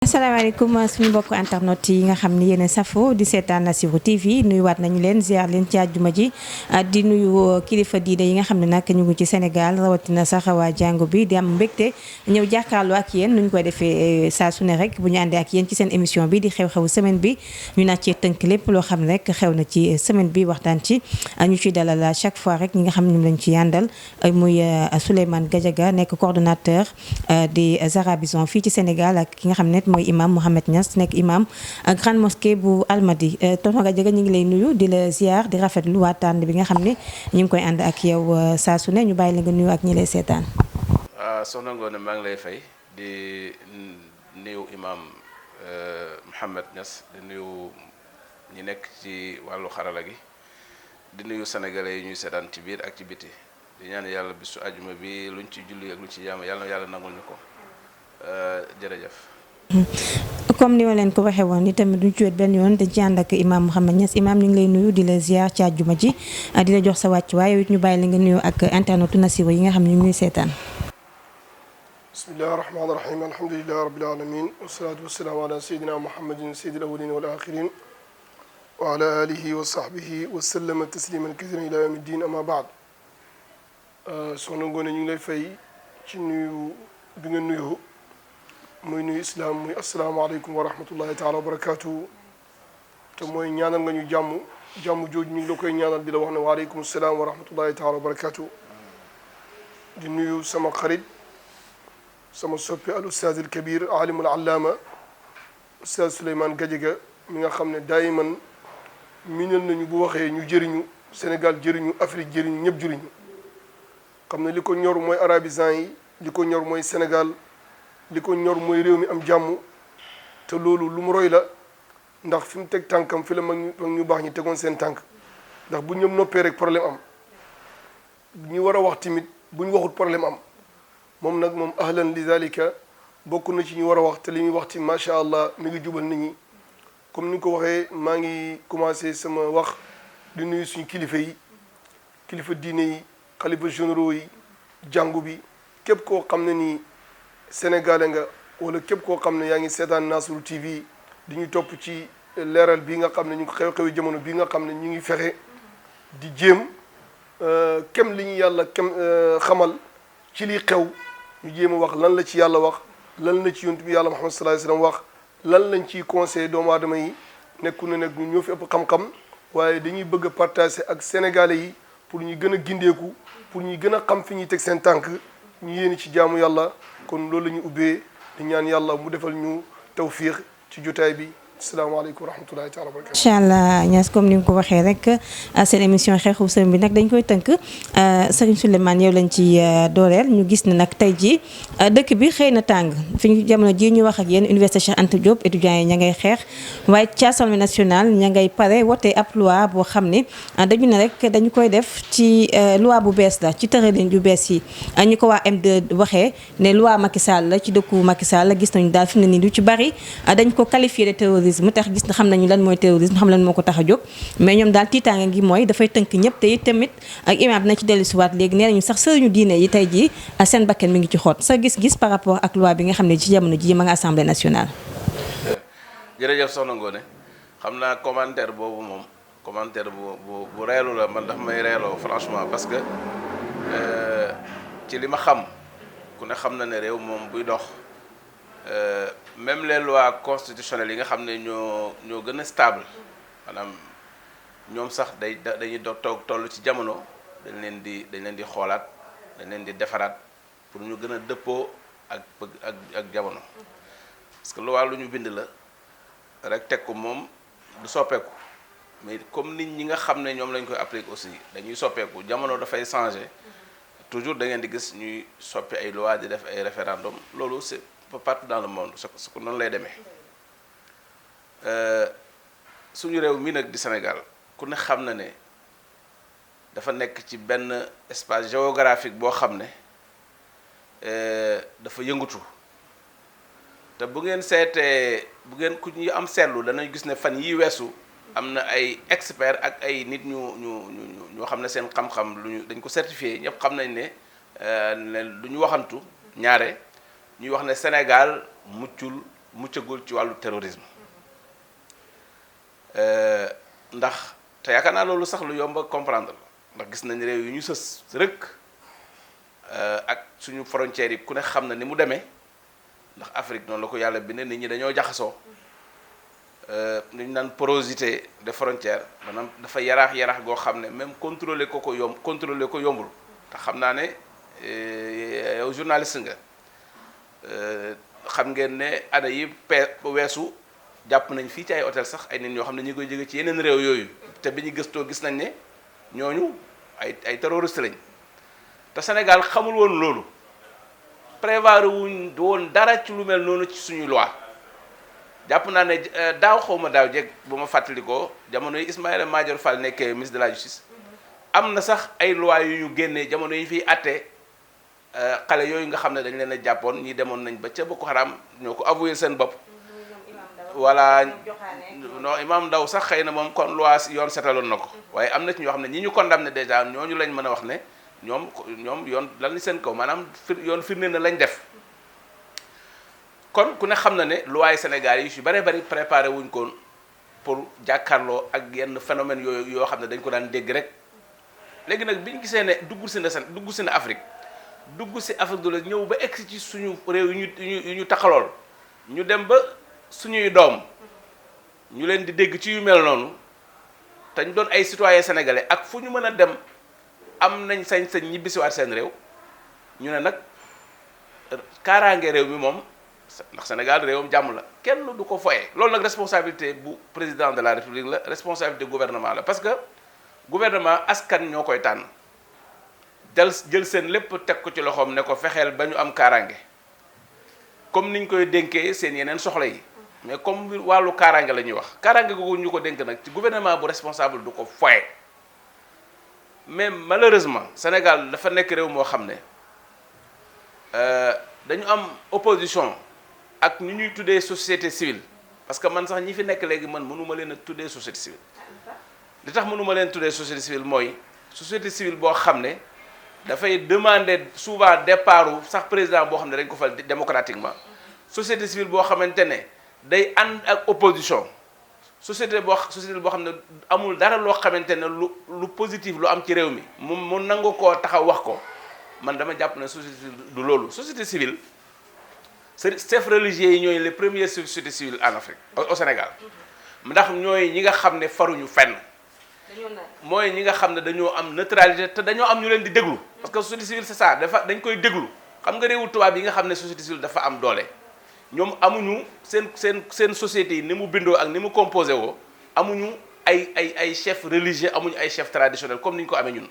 asalaamaaleykum suñu mbokk internet yi nga xam ne yéen a safo di seetaan Nassirou TV nuyuwaat nañu leen ziar leen ci àjjuma ji di nuyu kilifa diine yi nga xam ne nag ñu ngi ci Sénégal rawatina sax waa jàngu bi di am mbégte ñëw jàkkaarloo ak yéen nu ñu koy defee saa su ne rek bu ñu àndee ak yéen ci seen émission bi di xew-xewu semaine bi ñu naat cee tënk lépp loo xam ne rek xew na ci semaine bi waxtaan ci ñu ciy dalal chaque fois rek ñi nga xam ne ñoom lañ ci yàndal muy Souleymane Gadiaga nekk coordonnateur des Arabisants fii ci Sénégal ak ki nga xam ne mooy imam Mohamed Niass nekk imam grande mosquée bu Almadi tonton Gadiaga ñu ngi lay nuyu di la ziar di rafetlu waxtaan bi nga xam ne ñu ngi koy ànd ak yow saa su ne ñu bàyyi la nga nuyu ak ñi lay seetaan. soxna Ngoné maa ngi lay fay di nuyu imam Mohamed Niass di nuyu ñi nekk ci wàllu xarala gi di nuyu sénégalais yi ñuy seetaan ci biir ak ci biti di ñaan yàlla bisu àjjuma bi luñ ci julli ak lu ci jaamu yàlla na yàlla nangul ñu ko jërëjëf. comme ni ma leen ko waxee woon itamit duñ ci wet benn yoon dañ ci ànd ak imam Mohamed Niass imam ñu ngi lay nuyu di la ziar ci àjjuma ji di la jox sa wàcc waaye it ñu bàyyi la nga nuyu ak internetu Nassirou yi nga xam ne ñu ngi seetaan. bismillahi rahmaani rahim alhamdulillahi rabbil alamin wasalaatu wasalaamu ala sayyidina muhammadin sayyidil awwalin wal axirin wa ala alihi wa sahbihi wa sallama tasliman kathiran ila yawmi ddin amma baad soxna Ngoné ñu ngi lay fay ci nuyu bi nga nuyoo muy nuyu islam muy asalaamaaleykum wa rahmatullahi taala wa barakaatu te mooy ñaanal nga ñu jàmm jooju ñu ngi la koy ñaanal di la wax ne waaleykum salaam wa rahmatullahi taala wa barakaatu di nuyu sama xarit sama soppe al ustaaz al kabir alimul allaama ustaaz Souleymane Gadiaga mi nga xam ne daayiman miinal nañu bu waxee ñu jëriñu Sénégal jëriñu Afrique jëriñu ñëpp jëriñu xam ne li ko ñor mooy arabisants yi li ko ñor mooy Sénégal li ko ñor mooy réew mi am jàmm te loolu lu mu roy la ndax fi mu teg tànkam fi la mag ñu baax ñi tegoon seen tànk ndax bu ñoom noppee rek problème am ñi war a wax tamit bu ñu waxut problème am moom nag moom ahlan li zalika bokk na ci ñu war a wax te li muy wax ci macha allah mi ngi jubal nit ñi comme ni nga ko waxee maa ngi commencé sama wax di nuyu suñu kilifa yi kilifa diine yi xalifa généraux yi jàngu bi képp koo xam ne nii sénégalais nga wala képp koo xam ne yaa ngi seetaan Nassirou TV di ñu topp ci leeral bii nga xam ne ñu xew-xewi jamono bii nga xam ne ñu ngi fexe di jéem kem li ñu yàlla xamal ci li xew ñu jéem a wax lan la ci yàlla wax lan la ci yonent bi yàlla Muhammad sallallahu alayhi wasallam wax lan lañ ciy conseillé doomu aadama yi nekku na nekk ñoo fi ëpp xam-xam waaye dañuy bëgg a partager ak sénégalais yi pour ñu gën a gindeeku pour ñu gën a xam fi ñuy teg seen tànk ñu yéeni ci jaamu yàlla kon loolu la ñu ubbee di ñaan yàlla mu defal ñu tawfiix ci jotaay bi asalaamaaleykum wa rahmatulahi taala wa barakatu. incha allah Niass comme ni nga ko waxee rek seen émission xeexu semaine bi nag dañ koy tënk Serigne Souleymane yow lañ ci dooleel ñu gis ne nag tey jii dëkk bi xëy na tàng fi ñu jamono jii ñu wax ak yéen université Cheikh Anta Diop étudiants yi ña ngay xeex waaye ci Assemblée nationale ña ngay pare wote ab loi boo xam ne dañu ne rek dañu koy def ci loi bu bees la ci tëralin yu bees yi ñu ko waa M2 waxee ne loi Macky Sall la ci dëkku Macky Sall la gis nañu daal fi mu ne nii lu ci bari dañ ko qualifié de terrorisme mu tax gis na xam nañu lan mooy terrorisme xam lan moo ko tax a jóg mais ñoom daal tiitaanga gi mooy dafay tënk ñëpp te it tamit ak imam dina ci dellu si waat léegi nee nañu sax sëriñu diine yi tey jii seen bakken mi ngi ci xoot sa gis-gis par rapport ak loi bi nga xam ne ci jamono ji ma nga assemblée nationale. jërëjëf soxna Ngoné xam naa commentaire boobu moom commentaire bu reelu la man dafa may reeloo franchement parce que ci li ma xam ku ne xam na ne réew moom buy dox même les lois constitutionnelles yi nga xam ne ñoo gën a stable maanaam ñoom sax dañuy toll ci jamono dañ leen di xoolaat dañ leen di defaraat pour ñu gën a dëppoo ak jamono parce que loi lu ñu bind la rek teg ko moom du soppeeku mais comme nit ñi nga xam ne ñoom lañ koy appliquer aussi dañuy soppeeku jamono dafay changer toujours da ngeen di gis ñuy soppi ay loi di def ay référendum loolu c'est partout dans le monde su ko noonu lay demee suñu réew mi nag di Sénégal ku ne xam na ne dafa nekk ci benn espace géographique boo xam ne dafa yëngatu te bu ngeen seetee bu ngeen ku ñu am seetlu danañ gis ne fan yi weesu am na ay experts ak ay nit ñoo xam ne seen xam-xam dañ ko certifié ñëpp xam nañ ne lu ñu waxantu ñaare ñuy wax ne Sénégal muccul muccagul ci wàllu terrorisme ndax te yaakaar naa loolu sax lu yomb a comprendre la ndax gis nañ réew yu ñu sës rëkk ak suñu frontières yi ku ne xam na ni mu demee ndax Afrique noonu la ko yàlla bindee nit ñi dañoo jaxasoo li ñu naan porosité de frontière maanaam dafa yaraax goo xam ne même contrôler ko yombul te xam naa ne yow journaliste nga xam ngeen ne année yi weesu jàpp nañ fii ci ay hôtel sax ay nit ñoo xam ne ñi koy jóge ci yeneen réew yooyu te bi ñu gëstoo gis nañ ne ñooñu ay terroriste lañ te Sénégal xamul woon loolu prévoir wuñ woon dara ci lu mel noonu ci suñu loi jàpp naa ne daaw xaw ma daaw jeg bu ma fàttalikoo jamono yi Ismaïla Madior Fall nekkee ministre de la justice am na sax ay loi yu ñu génnee jamono yi fiy àtte xale yooyu nga xam ne dañ leen a jàppoon ñi demoon nañ ba ca Boko Haram ñoo ko avoué seen bopp voilà non Imam Ndaw sax xëy na moom kon loi yoon setaloon na ko waaye am na ci ñoo xam ne ñi ñu condamné déjà ñooñu lañ mën a wax ne ñoom yoon lan seen kaw maanaam yoon firnde na lañ def kon ku ne xam na ne loi Sénégal yi yu bare bari préparé wuñ ko pour jàkkaarloo ak yenn phénomène yooyu yoo xam ne dañ ko daan dégg rek léegi nag bi ñu gisee ne dugg si na Afrique du la ñëw ba egsi ci suñu réew yu ñu taxalool ñu dem ba suñuy doom ñu leen di dégg ci yu mel noonu te ñu doon ay citoyens sénégalais ak fu ñu mën a dem am nañ sañ-sañ ñibbisiwaat seen réew ñu ne nag kaaraange réew mi moom ndax Sénégal réewam jàmm la kenn du ko foye loolu nag responsabilité bu président de la République la responsabilité gouvernement la parce que gouvernement askan ñoo koy tànn jël seen lépp teg ko ci loxoom ne ko fexeel ba ñu am kaaraange comme niñ koy dénkee seen yeneen soxla yi mais comme wàllu kaaraange la ñuy wax kaaraange googu ñu ko dénk nag ci gouvernement bu responsable du ko foye mais malheureusement Sénégal dafa nekk réew moo xam ne dañu am opposition ak ñu ñuy tuddee société civile parce que man sax ñi fi nekk léegi man mënuma leen a tuddee société civile li tax mënuma leen tuddee société civile mooy société civile boo xam ne dafay demander souvent départu sax président boo xam ne dañ ko fal démocratiquement société civile boo xamante ne day ànd ak opposition société boo xam ne amul dara loo xamante ne lu positif lu am ci réew mi mu nangu koo taxaw wax ko man dama jàpp ne société civile du loolu société civile chefs religieux yi ñooy les premières sociétés civiles en Afrique au Sénégal ndax ñooy ñi nga xam ne faruñu fenn mooy ñi nga xam ne dañoo am neutralité te dañoo am ñu leen di déglu parce que société civile c'est ça dañ koy déglu xam nga réewu tubaab yi nga xam ne société civile dafa am doole ñoom amuñu seen société yi ni mu bindoo ak ni mu composé woo amuñu ay chef religieux amuñu ay chef traditionnel comme ni ñu ko amee ñun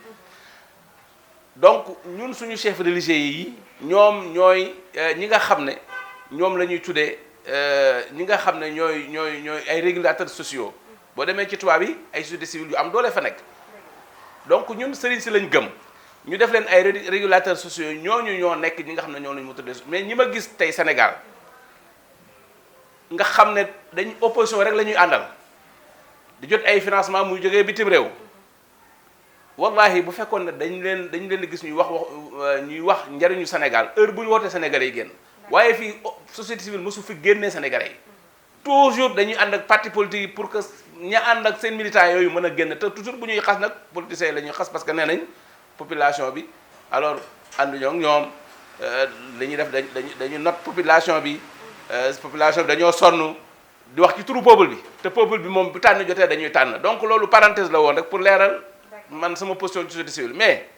donc ñun suñu chef religieux yi ñoom ñooy ñi nga xam ne ñoom la ñuy tuddee ñi nga xam ne ñooy ay régulateurs sociaux boo demee ci tubaab yi ay société civile yu am doole fa nekk donc ñun sëriñ si lañ gëm ñu def leen ay régulateurs sociaux ñooñu ñoo nekk ñi nga xam ne ñoom la ñu tuddee mais ñi ma gis tey Sénégal nga xam ne dañ opposition rek la ñuy àndal di jot ay financement muy jógee bitim réew wallahi bu fekkoon ne dañ leen di gis ñuy wax njariñu Sénégal heure bu ñu wootee Sénégalais yi génn waaye fii société civile mosu fi génnee Sénégalais yi toujours dañuy ànd ak parti politique yi pour que ña ànd ak seen militants yooyu mën a génn te toujours bu ñuy xas nag politiciens yi la ñuy xas parce que nee nañ population bi alors ànduñoo ak ñoom li ñuy def dañu not population bi dañoo sonn di wax ci turu peuple bi te peuple bi moom bu tànn jotee dañuy tànn donc loolu parenthèse la woon rek pour leeral man sama position ci société civile mais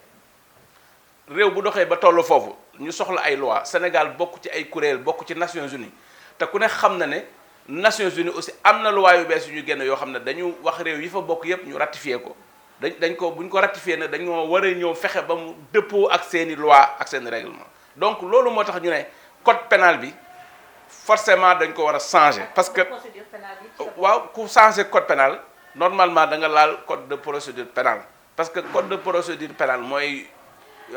réew bu doxee ba tollu foofu ñu soxla ay loi Sénégal bokk ci ay kuréel bokk ci Nations Unies te ku ne xam na ne Nations Unies aussi am na loi yu bees yu ñu génn yoo xam ne dañu wax réew yi fa bokk yépp ñu ratifié ko dañ ko bu ñu ko ratifié ne dañoo war a ñëw fexe ba mu dëppoo ak seeni loi ak seeni règlement donc loolu moo tax ñu ne code pénal bi forcément dañ ko war a changer parce que waaw ku changer code pénal normalement da nga laal code de procédure pénale parce que code de procédure pénale mooy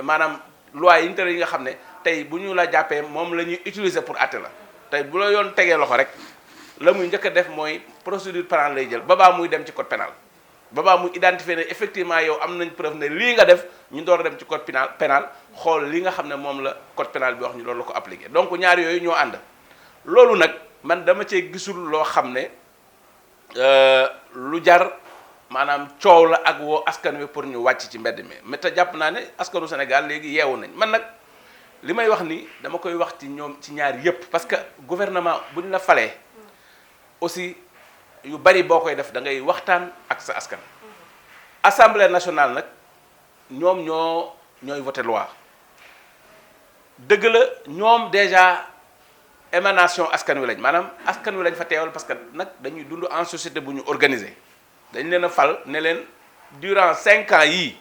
maanaam loi yi yi nga xam ne tey bu ñu la jàppee moom la ñuy utiliser pour àtte la tey bu la yoon tegee loxo rek la muy njëkk a def mooy procédure pénale lay jël babaa muy dem ci code pénal babaa muy identifier ne effectivement yow am nañ preuve ne lii nga def ñu door a dem ci code pénal xool li nga xam ne moom la code pénal bi wax ñu loolu la ko appliqué donc ñaar yooyu ñoo ànd loolu nag man dama cee gisul loo xam ne lu jar maanaam coow la ak woo askan wi pour ñu wàcc ci mbedd mi mais te jàpp naa ne askanu Sénégal léegi yeewu nañ man nag li may wax ni dama koy wax ci ñoom ci ñaar yépp parce que gouvernement bu ñu la falee aussi yu bari boo koy def da ngay waxtaan ak sa askan. Assemblée nationale nag ñoom ñooy voté loi dëgg la ñoom déjà émanation askan wi lañ maanaam askan wi lañ fa teewal parce que nag dañuy dund en société bu ñu organisé dañ leen a fal ne leen durant 5 ans yii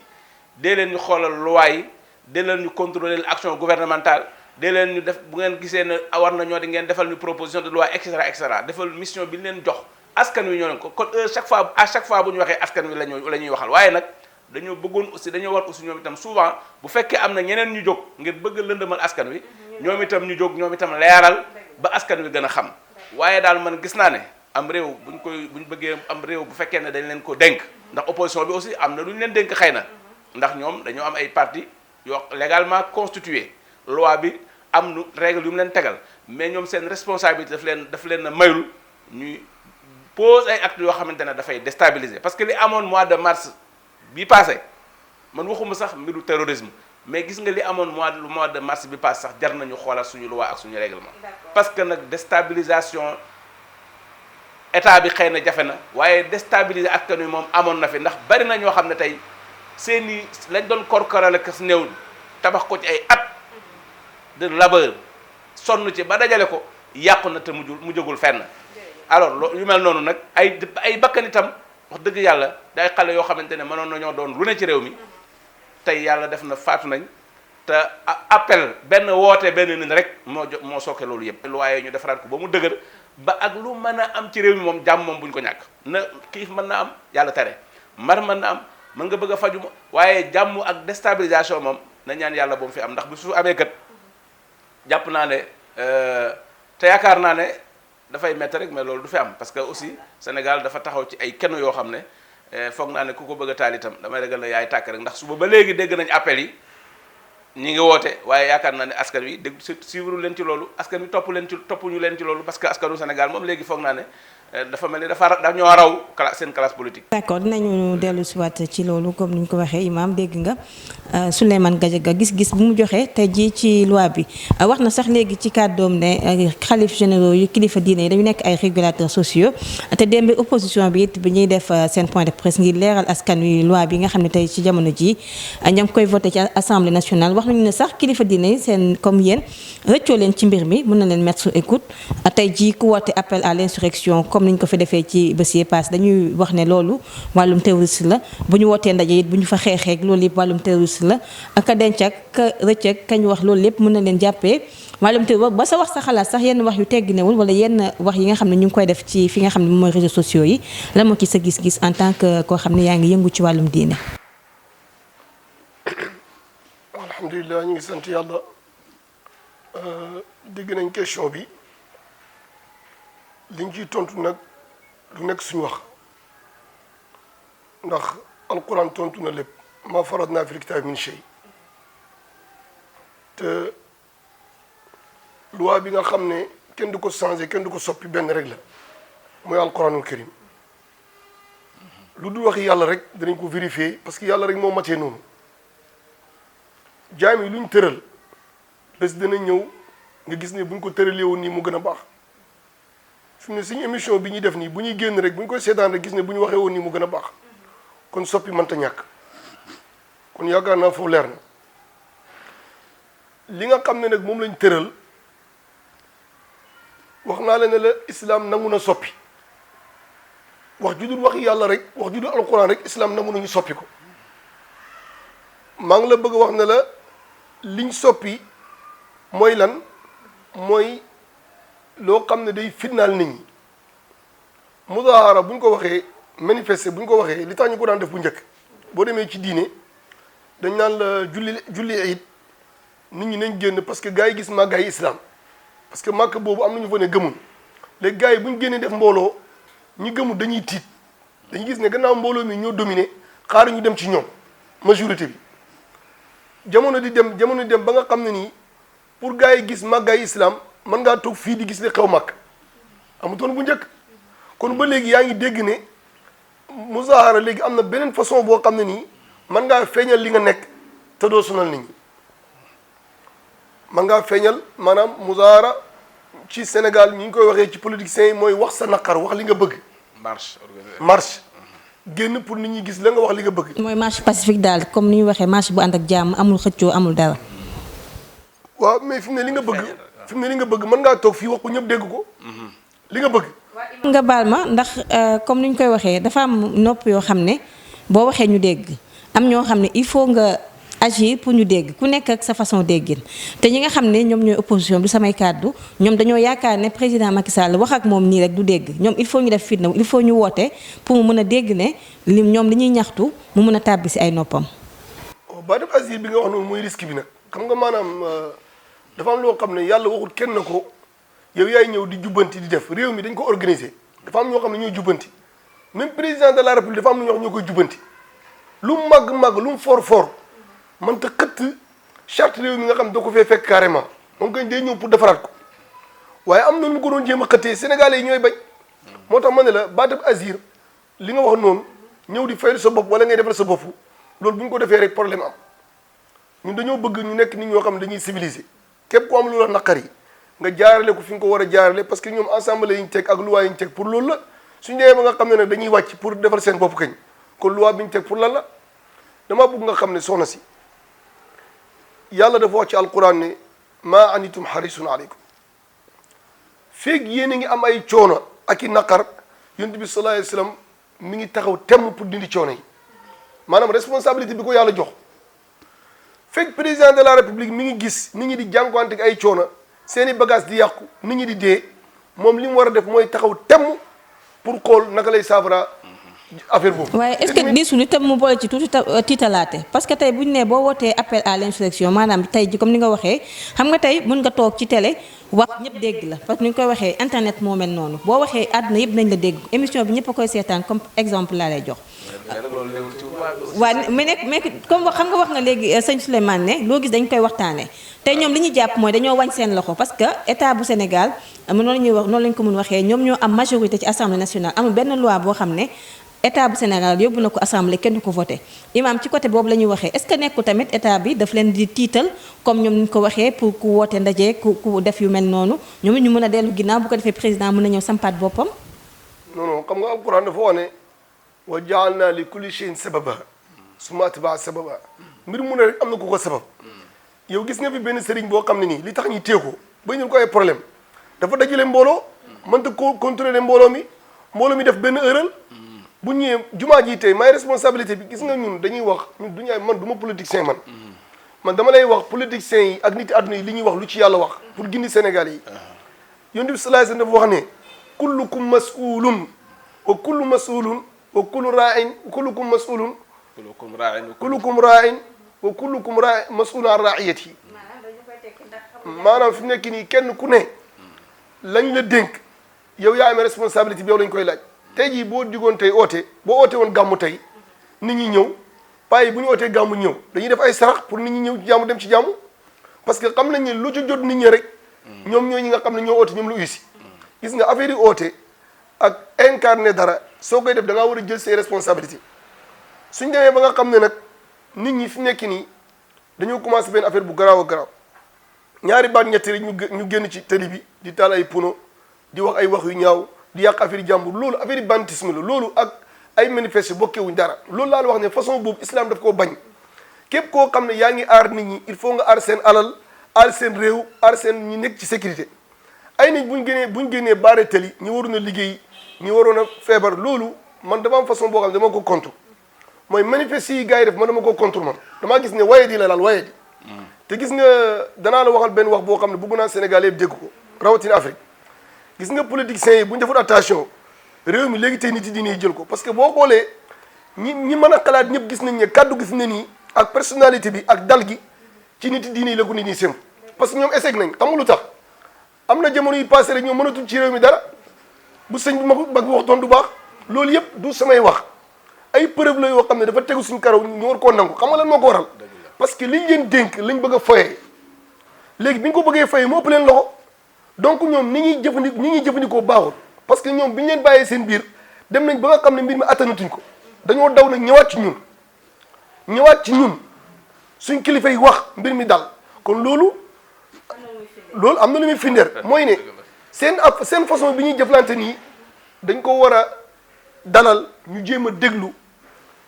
dee leen ñu xoolal loi yi dee leen ñu contrôler l'action gouvernementale dee leen ñu def bu ngeen gisee ne war na ñoo di ngeen defal ñu proposition de loi et cetera defal mission bi ñu leen jox askan wi ñoo leen ko kon à chaque fois bu ñu waxee askan wi la ñuy waxal waaye nag dañoo bëggoon aussi dañoo war aussi ñoom itam souvent bu fekkee am na ñeneen ñu jóg ngir bëgg lëndëmal askan wi ñoom itam ñu jóg ñoom itam leeral ba askan wi gën a xam waaye daal man gis naa ne am réew buñ bëggee am réew bu fekkee ne dañ leen ko dénk ndax opposition bi aussi am na lu ñu leen dénk xëy na ndax ñoom dañoo am ay parti yoo légalement constitué loi bi am nu règle yu mu leen tegal mais ñoom seen responsabilité daf leen a mayul ñuy pose ay actes yoo xamante ne dafay déstabiliser parce que li amoon mois de mars bi passé man waxuma sax mbiru terrorisme mais gis nga li amoon mois de mars bi passé sax jar nañu xoolal suñu loi ak suñu règlement parce que nag déstabilisation état bi xëy na jafe na waaye déstabiliser askan wi moom amoon na fi ndax bari na ñoo xam ne tey seeni lañ doon korkorale kas néew tabax ko ci ay at de labeur sonn ci ba dajale ko yàqu na te mu jógul fenn alors yu mel noonu nag ay bakkan itam wax dëgg yàlla day xale yoo xamante ne mënoon nañoo doon lu ne ci réew mi tey yàlla def na faatu nañ te appel benn woote benn nit rek moo sooke loolu yëpp waaye ñu defaraat ko ba mu dëgër ba ak lu mën a am ci réew mi moom jàmm moom bu ñu ko ñàkk na xiif mën na am yàlla tere mar mën na am mën nga bëgg a faju waaye jàmm ak déstabilisation moom na ñaan yàlla boobu fi am ndax bu su amee kat jàpp naa ne te yaakaar naa ne dafay métti rek mais loolu du fi am parce que aussi Sénégal dafa taxaw ci ay kenn yoo xam ne foog naa ne ku ko bëgg a taal itam damay ragal na yaay tàkk rek ndax suba ba léegi dégg nañ appel yi ñi ngi woote waaye yaakaar naa ne askan wi dégg suivre leen ci loolu askan wi toppuñu leen ci loolu parce que askanu Sénégal moom léegi foog naa ne dafa mel ni dafa ñoo raw seen classe politique. d'accord dinañu dellu si waat ci loolu comme ni ñu ko waxee Imaam dégg nga Souleymane Gadiaga gis-gis bu mu joxe tey jii ci loi bi wax na sax léegi ci kàddoom ne xalif généraux yu kilifa diine yi dañu nekk ay régulateurs sociaux te démb opposition bi it bi ñuy def seen point de presse ngir leeral askan wi loi bi nga xam ne tey ci jamono jii ña ngi koy voté ci assemblée nationale wax nañu ne sax kilifa diine yi seen comme yéen rëccoo leen ci mbir mi mën na leen mettre sous écoute tey jii ku woote appel à l'insurrection comme niñ ko fi defee ci bés yi pass dañuy wax ne loolu wàllum terroriste la bu ñu wootee ndaje it bu ñu fa xeexeek loolu yëpp wàllum terroriste la ak a denc ak ka rëcc ak kañ wax loolu lépp mën na leen jàppee wàllum terroriste ba sa wax sa xalaat sax yenn wax yu tegginewul wala yenn wax yi nga xam ne ñu ngi koy def ci fi nga xam ne moom mooy réseaux sociaux yi lan moo ci sa gis-gis en tant que koo xam ne yaa ngi yëngu ci wàllum diine. alhamdulilah ñu ngi sant yàlla dégg nañ question bi liñ ciy tontu nag du nekk suñu wax ndax alquran tontu na lépp ma faratna fil kitaabi min shay te loi bi nga xam ne kenn du ko changé kenn du ko soppi benn rek la mooy alquranul karim lu dul waxi yàlla rek danañ ko vérifier parce que yàlla rek moo matee noonu jaam yi luñ tëral bés dana ñëw nga gis ne buñ ko tëralee woon nii mu gën a baax fi mu ne suñu émission bi ñuy def nii bu ñuy génn rek bu ñu koy seetaan rek gis ne bu ñu waxee woon nii mu gën a baax kon soppi mënta ñàkk kon yaakaar naa foofu leer na li nga xam ne nag moom lañ tëral wax naa la ne la islam nangu na soppi wax ju dul waxi yàlla rek wax ju dul alquran rek islam nangu nañu soppi ko maa ngi la bëgg a wax ne la liñ soppi mooy lan mooy loo xam ne day fitnaal nit ñi mudaahara bu ñu ko waxee manifester bu ñu ko waxee li tax ñu ko daan def bu njëkk boo demee ci diine dañ naan la julli it nit ñi nañ génn parce que gars yi gis màggaay islam parce que màkk boobu am nañu fa ne gëmul léegi gars yi bu ñu génnee def mbooloo ñi gëmul dañuy tiit dañuy gis ne gannaaw mbooloo mi ñoo dominé xaar ñu dem ci ñoom majorité bi jamono di dem ba nga xam ne nii pour gars yi gis màggaay islam mën ngaa toog fii di gis li xew màkk amutoon bu njëkk kon ba léegi yaa ngi dégg ne muzaahara léegi am na beneen façon boo xam ne nii mën ngaa feeñal li nga nekk te doo sonal nit ñi mën ngaa feeñal maanaam muzaahara ci Sénégal ñi ngi koy waxee ci politiciens yi mooy wax sa naqar wax li nga bëgg. marche génn pour nit ñi gis la nga wax li nga bëgg. mooy marche pacifique daal comme ni ñu waxee marche bu ànd ak jàmm amul xëccoo amul dara. waaw mais fi mu ne li nga bëgg mën ngaa toog fii wax ko ñëpp dégg ko. li nga bëgg. nga baal ma ndax comme ni ñu koy waxee dafa am nopp yoo xam ne boo waxee ñu dégg am ñoo xam ne il faut nga agir pour ñu dégg ku nekk ak sa façon déggin te ñi nga xam ne ñoom ñooy opposition du samay kàddu ñoom dañoo yaakaar ne président Macky Sall wax ak moom nii rek du dégg ñoom il faut ñu def fitna il faut ñu woote pour mu mën a dégg ne ñoom li ñuy ñaxtu mu mën a tàbbi si ay noppam. ba def asile bi nga wax noonu mooy risque bi nag xam nga maanaam dafa am loo xam ne yàlla waxul kenn na ko yow yaay ñëw di jubbanti di def réew mi dañ ko organiser dafa am ñoo xam ne ñooy jubbanti même président de la république dafa am ñoo xam ñoo koy jubbanti lu mu màgg lu mu fort man ta xëtt charte réew mi nga xam da ko fee fekk carrément moom koy day ñëw pour defaraat ko waaye am na nu mu ko doon jéem a xëttee sénégalais yi ñooy bañ moo tax ma ne la baatab asir li nga wax noonu ñëw di fayal sa bopp wala ngay defal sa bopp loolu bu ñu ko defee rek problème am ñun dañoo bëgg ñu nekk nit ñoo xam ne dañuy civiliser képp ku am lu la naqar yi nga jaarale ko fi nga ko war a jaarale parce que ñoom assemblée yi ñu teg ak loi yi ñu teg pour loolu la suñu demee ba nga xam ne nag dañuy wàcc pour defal seen bopp kañ kon loi bi ñu teg pour lan la damaa bëgg nga xam ne soxna si yàlla dafa wax ci alquran ne maa anitum harisun aleykum feeg yéen a ngi am ay coono ak i naqar yonent bi sallallahu alayhi wa sallam mi ngi taxaw temm pour dindi coono yi maanaam responsabilité bi ko yàlla jox feeg président de la république mi ngi gis nit ñi di jànkuwante ay coono seen i bagage di yàqu nit ñi di dee moom li mu war a def mooy taxaw temm pour xool naka lay saafara affaire boobu. waaye est-ce que disul itam mu boole ci tuuti tiitalaate parce que tey bu ñu nee boo wootee appel à l'insurrection maanaam tey ji comme ni nga waxee xam nga tey mën nga toog ci télé wax ñëpp dégg la parce que ni ñu koy waxee internet moo mel noonu boo waxee àdduna yëpp nañ la dégg émission bi ñëpp a koy seetaan comme exemple laa lay jox. waaw mais comme xam nga wax nga léegi sëñ Souleymane ne loo gis dañ koy waxtaanee tey ñoom li ñu jàpp mooy dañoo wañ seen loxo parce que état bu Sénégal noonu la ñuy wax noonu lañ ko mën waxee ñoom ñoo am majorité ci assemblée nationale amul benn loi boo xam ne état bu Sénégal yóbbu na ko assemblée kenn du ko voté imam ci côté boobu la ñuy waxee est-ce que nekku tamit état bi daf leen di tiital comme ñoom ñu ko waxee pour ku woote ndaje ku def yu mel noonu ñoom it ñu mën a dellu ginnaaw bu ko defee président mën na ñëw sampaat boppam. non xam nga alquran dafa wax ne wa jaalna li kulli shay'in sababa summa atbaa sababa mbir mu ne rek am na ku ko sabab yow gis nga fi benn sëriñ boo xam ne nii li tax ñu téye ko ba ñu ko ay problème dafa dajale mbooloo mënta ko contrôler mbooloo mi def benn erreur bu ñëwee jumaa ji tey may responsabilité bi gis nga ñun dañuy wax ñun duñu ay man du ma politicien man dama lay wax politiciens yi ak nit àdduna yi li ñuy wax lu ci yàlla wax pour gindi Sénégal yi yonent bi sallallahu alayhi wasallam dafa wax ne kullukum mas'ulun wa kullu mas'ulun wa kullu ra'in kullukum mas'ulun kullukum ra'in wa kullukum mas'ulun an ra'iyati maanaam fi mu nekk nii kenn ku ne lañ la dénk yow yaa amee responsabilité bi yow lañ koy laaj tey jii boo digoon tey boo oote woon gàmmu tey nit ñi ñëw payi bu ñu ootee gàmmu ñëw dañuy def ay sarax pour nit ñi ñëw ci jàmm dem ci jàmm parce que xam nañ ne lu ci jot nit ñi rek ñoom ñooy ñi nga xam ne ñoo oote ñoom la uysi gis nga affaire yi oote ak incarné dara soo koy def da ngaa war a jël ses responsabilités suñ demee ba nga xam ne nag nit ñi fi nekk nii dañoo commencé benn affaire bu garaaw a garaaw ñaari baat ñetti rek ñu génn ci télé bi di taal ay pono di wax ay wax yu ñaaw di yàq affaire yi jàmbur loolu affaire yi banditisme la loolu ak ay manifeste bokkewuñ dara loolu laa la wax ne façon boobu islam daf koo bañ képp koo xam ne yaa ngi aar nit ñi il faut nga aar seen alal aar seen réew aar seen ñi nekk ci sécurité ay nit buñ génnee baare tali ñi waroon a liggéey ñi waroon a feebar loolu man dama am façon boo xam ne dama ko contre mooy manifeste yi gars yi def man dama ko contre man damaa gis ne waye di la laal waye di te gis nga danaa la waxal benn wax boo xam ne bëgg naa Sénégal yëpp dégg ko rawatina Afrique gis nga politiciens yi bu ñu deful attention réew mi léegi tey nit yi diine jël ko parce que boo xoolee ñi mën a xalaat ñëpp gis nañ ne kaddu gis ne nii ak personnalité bi ak dal gi ci nit yi diine yi la ko nit ñi sémb parce que ñoom échec nañ xam nga lu tax am na jamono yu passé rek ñoom mënatul ci réew mi dara bu sëñ bi ma ko bëgg wax doon du baax loolu yëpp du samay wax ay preuve la yoo xam ne dafa tegu suñu karaw ñu war koo nangu xam nga lan moo ko waral parce que liñ leen dénk lañ bëgg a foyee léegi bi ñu ko bëggee foyee mu ëpp leen loxo donc ñoom ni ñuy jëfandikoo baaxul parce que ñoom bi ñu leen bàyyee seen biir dem nañ ba nga xam ne mbir mi attanatuñ ko dañoo daw nag ñëwaat ci ñun suñ kilifa yi wax mbir mi dal kon loolu am na lu muy findeer mooy ne seen façon bi ñuy jëflante nii dañ ko war a dalal ñu jéem a déglu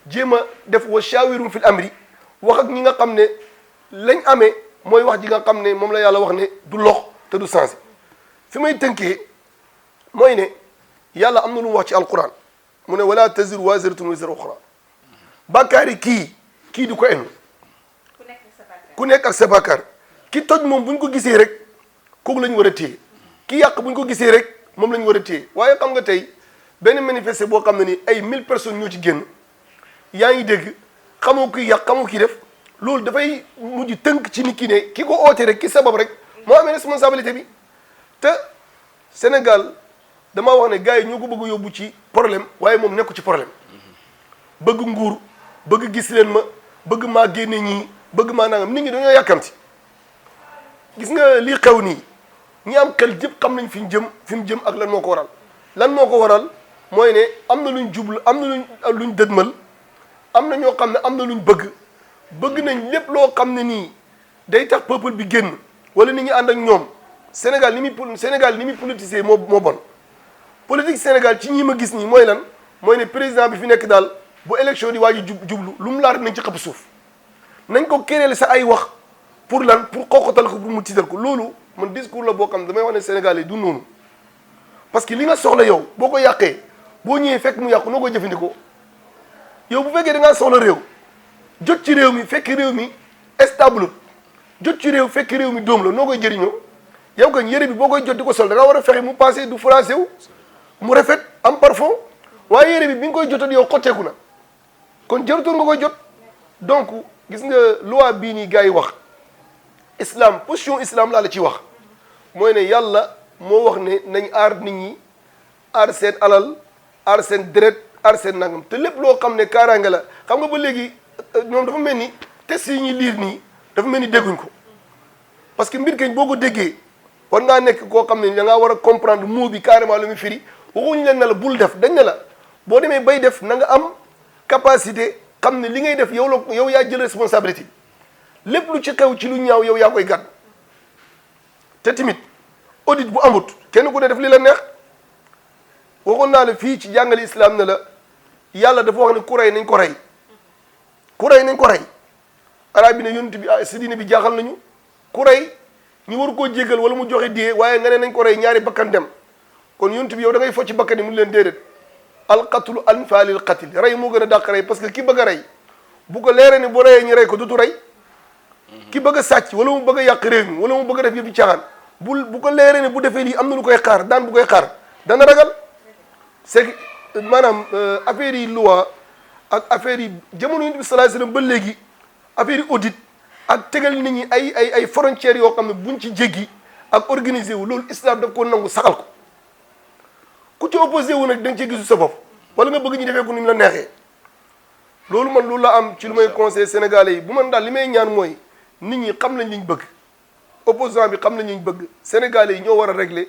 jéem a def wa shawirum fil amri wax ak ñi nga xam ne lañ amee mooy wax ji nga xam ne moom la yàlla wax ne du lox te du sensé fi may tënkee mooy ne yàlla am na lu mu wax ci alquran mu ne wala taziru waziratun wizra uxra bàkkaari kii di ko enu ku nekk ak sa bàkkaar ki toj moom bu ñu ko gisee rek kooku la ñu war a téye ki yàq bu ñu ko gisee rek moom la ñu war a téye waaye xam nga tey benn manifester boo xam ne ni ay 1000 personnes ñoo ci génn yaa ngi dégg xamoo kuy yàq xamoo kii def loolu dafay mujj tënk ci nit ki ne ki ko oote rek ki sabab rek moo amee responsabilité bi te Sénégal damaa wax ne gars yi ñoo ko bëgg a yóbbu ci problème waaye moom nekku ci problème bëgg nguur bëgg gis leen ma bëgg maa génne ñii bëgg maa nangam nit ñi dañoo yàkkamti gis nga lii xew nii ñi am xel jëpp xam nañ fi mu jëm ak lan moo ko waral mooy ne am na luñ jublu am na luñ dëdmal am na ñoo xam ne am na luñ bëgg nañ lépp loo xam ne nii day tax peuple bi génn wala nit ñi ànd ak ñoom Sénégal ni muy politicien moo bon politique Sénégal ci ñi ma gis nii mooy lan mooy ne président bi fi nekk daal bu élection di waaju jublu lu mu laata nañ ci xëpp suuf nañ ko kéréel sa ay wax pour lan pour xoxotal ko pour mu tiital ko loolu man discours la boo xam ne damay wax ne Sénégal yi du noonu parce que li nga soxla yow boo ko yàqee boo ñëwee fekk mu yàqu noo koy jëfandikoo yow bu fekkee da ngaa soxla réew jot ci réew mi fekk réew mi stable jot ci réew fekk réew mi dóom la noo koy jëriñoo yow kañ yëre bi boo koy jot di ko sol da nga war a fexe mu passé du français wu mu rafet am parfum waaye yëre bi nga koy jotoon yow xotteeku na kon jarutoon nga koy jot donc gis nga loi bii nii gars yi wax islam position islam laa la ciy wax mooy ne yàlla moo wax ne nañ aar nit ñi aar seen alal aar seen deret aar seen nangam te lépp loo xam ne kaaraange la xam nga ba léegi ñoom dafa mel ni test yi ñuy liir nii dafa mel ni dégguñ ko parce que mbir kañ boo ko déggee war ngaa nekk koo xam ne da ngaa war a comprendre mot bi carrément lu muy firi waxuñu leen ne la bul def dañ ne la boo demee bay def na nga am capacité xam ne li ngay def yow yaa jël responsabilité lépp lu ci xew ci lu ñaaw yow yaa koy gàdd te tamit audit bu amut kenn ku ne def li la neex waxoon naa la fii ci jàngale islam ne la yàlla dafa wax ne ku rey nañ ko rey ku rey nañ ko rey arab bi ne yonent bi si diine bi jaaxal nañu ku rey ñu war koo jéggal wala mu joxe dee waaye nga ne nañ ko rey ñaari bakkan dem kon yonent bi yow da ngay focc bakkan yi mu leen déedéet alqatlu anfaalil qatil rey moo gën a dàq rey parce que ki bëgg a rey bu ko leeree ni bu reyee ñu rey ko dutu rey ki bëgg a sàcc wala mu bëgg a yàq réew mi wala mu bëgg a def yëfi caaxaan bu ko leeree ni bu defee lii am na lu koy xaar daan bu koy xaar dana ragal c'est que maanaam affaire yi loi ak affaire yi jamono yonent bi sallallahu alayhi wasallam ba léegi affaire yi audit ak tegal nit ñi ay frontières yoo xam ne buñ ci jéggi ak organisé wu loolu islam daf ko nangu saxal ko ku ci opposé wu nag da nga cee gisu sa bopp wala nga bëgg ñu defee ko ni mu la neexee loolu man loolu la am ci lu may conseil sénégalais yi bu man daal li may ñaan mooy nit ñi xam nañ liñ bëgg opposant bi xam nañ liñ bëgg sénégalais yi ñoo war a régler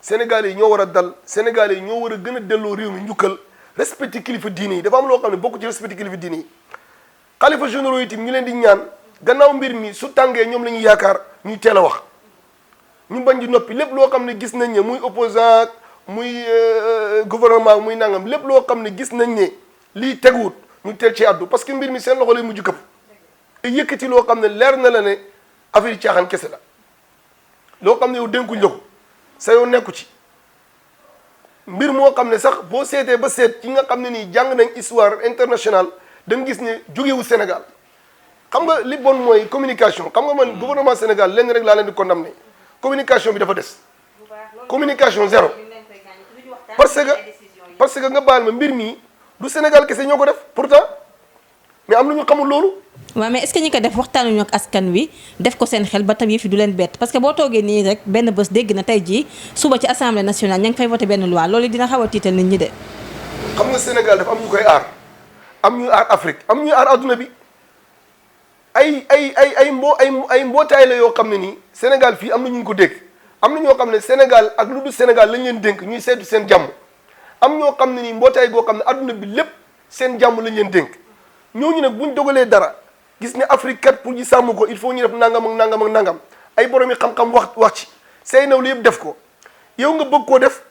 sénégalais yi ñoo war a dal sénégalais yi ñoo war a gën a delloo réew mi njukkal respecté kilifa diine yi dafa am loo xam ne bokk ci respecté kilifa diine yi xalifa généraux yi itam ñu leen di ñaan gannaaw mbir mi su tàngee ñoom la ñuy yaakaar ñuy teel a wax ñu bañ di noppi lépp loo xam ne gis nañ ne muy opposant muy gouvernement muy nangam lépp loo xam ne gis nañ ne lii teguwut ñu teel ci addu parce que mbir mi seen loxo lay mujj këpp te yëkkati loo xam ne leer na la ne affaire yi caaxaan kese la loo xam ne yow dénkuñ la ko sa yow nekku ci mbir moo xam ne sax boo seetee ba seet ci nga xam ne nii jàng nañ histoire internationale da nga gis ne jógewu Sénégal xam nga li bon mooy communication xam nga man gouvernement Sénégal lenn rek laa leen di condamné communication bi dafa des communication zéro parce que nga baal ma mbir mi du Sénégal kese ñoo ko def pourtant mais am na ñu xamul loolu. waaw mais est-ce que ñi ko def waxtaanuñu ak askan wi def ko seen xel ba tam yëf yi du leen bett parce que boo toogee nii rek benn bés dégg na tey jii suba ci assemblée nationale ña ngi fay voté benn loi loolu dina xaw a tiital nit ñi de. xam nga Sénégal dafa am ñu koy aar am ñuy aar Afrique am ñuy aar adduna bi ay mbootaay la yoo xam ne nii Sénégal fii am na ñu ko dégg am na ñoo xam ne Sénégal ak lu dul Sénégal lañ leen dénk ñuy saytu seen jàmm am ñoo xam ne nii mbootaay goo xam ne adduna bi lépp seen jàmm lañ leen dénk ñooñu nag buñ dogalee dara gis ne Afrique kat pour ñu sàmm ko il faut ñu def nangam ak nangam ak nangam ay borom yi xam-xam wax ci say naw li yëpp def ko yow nga bëgg koo def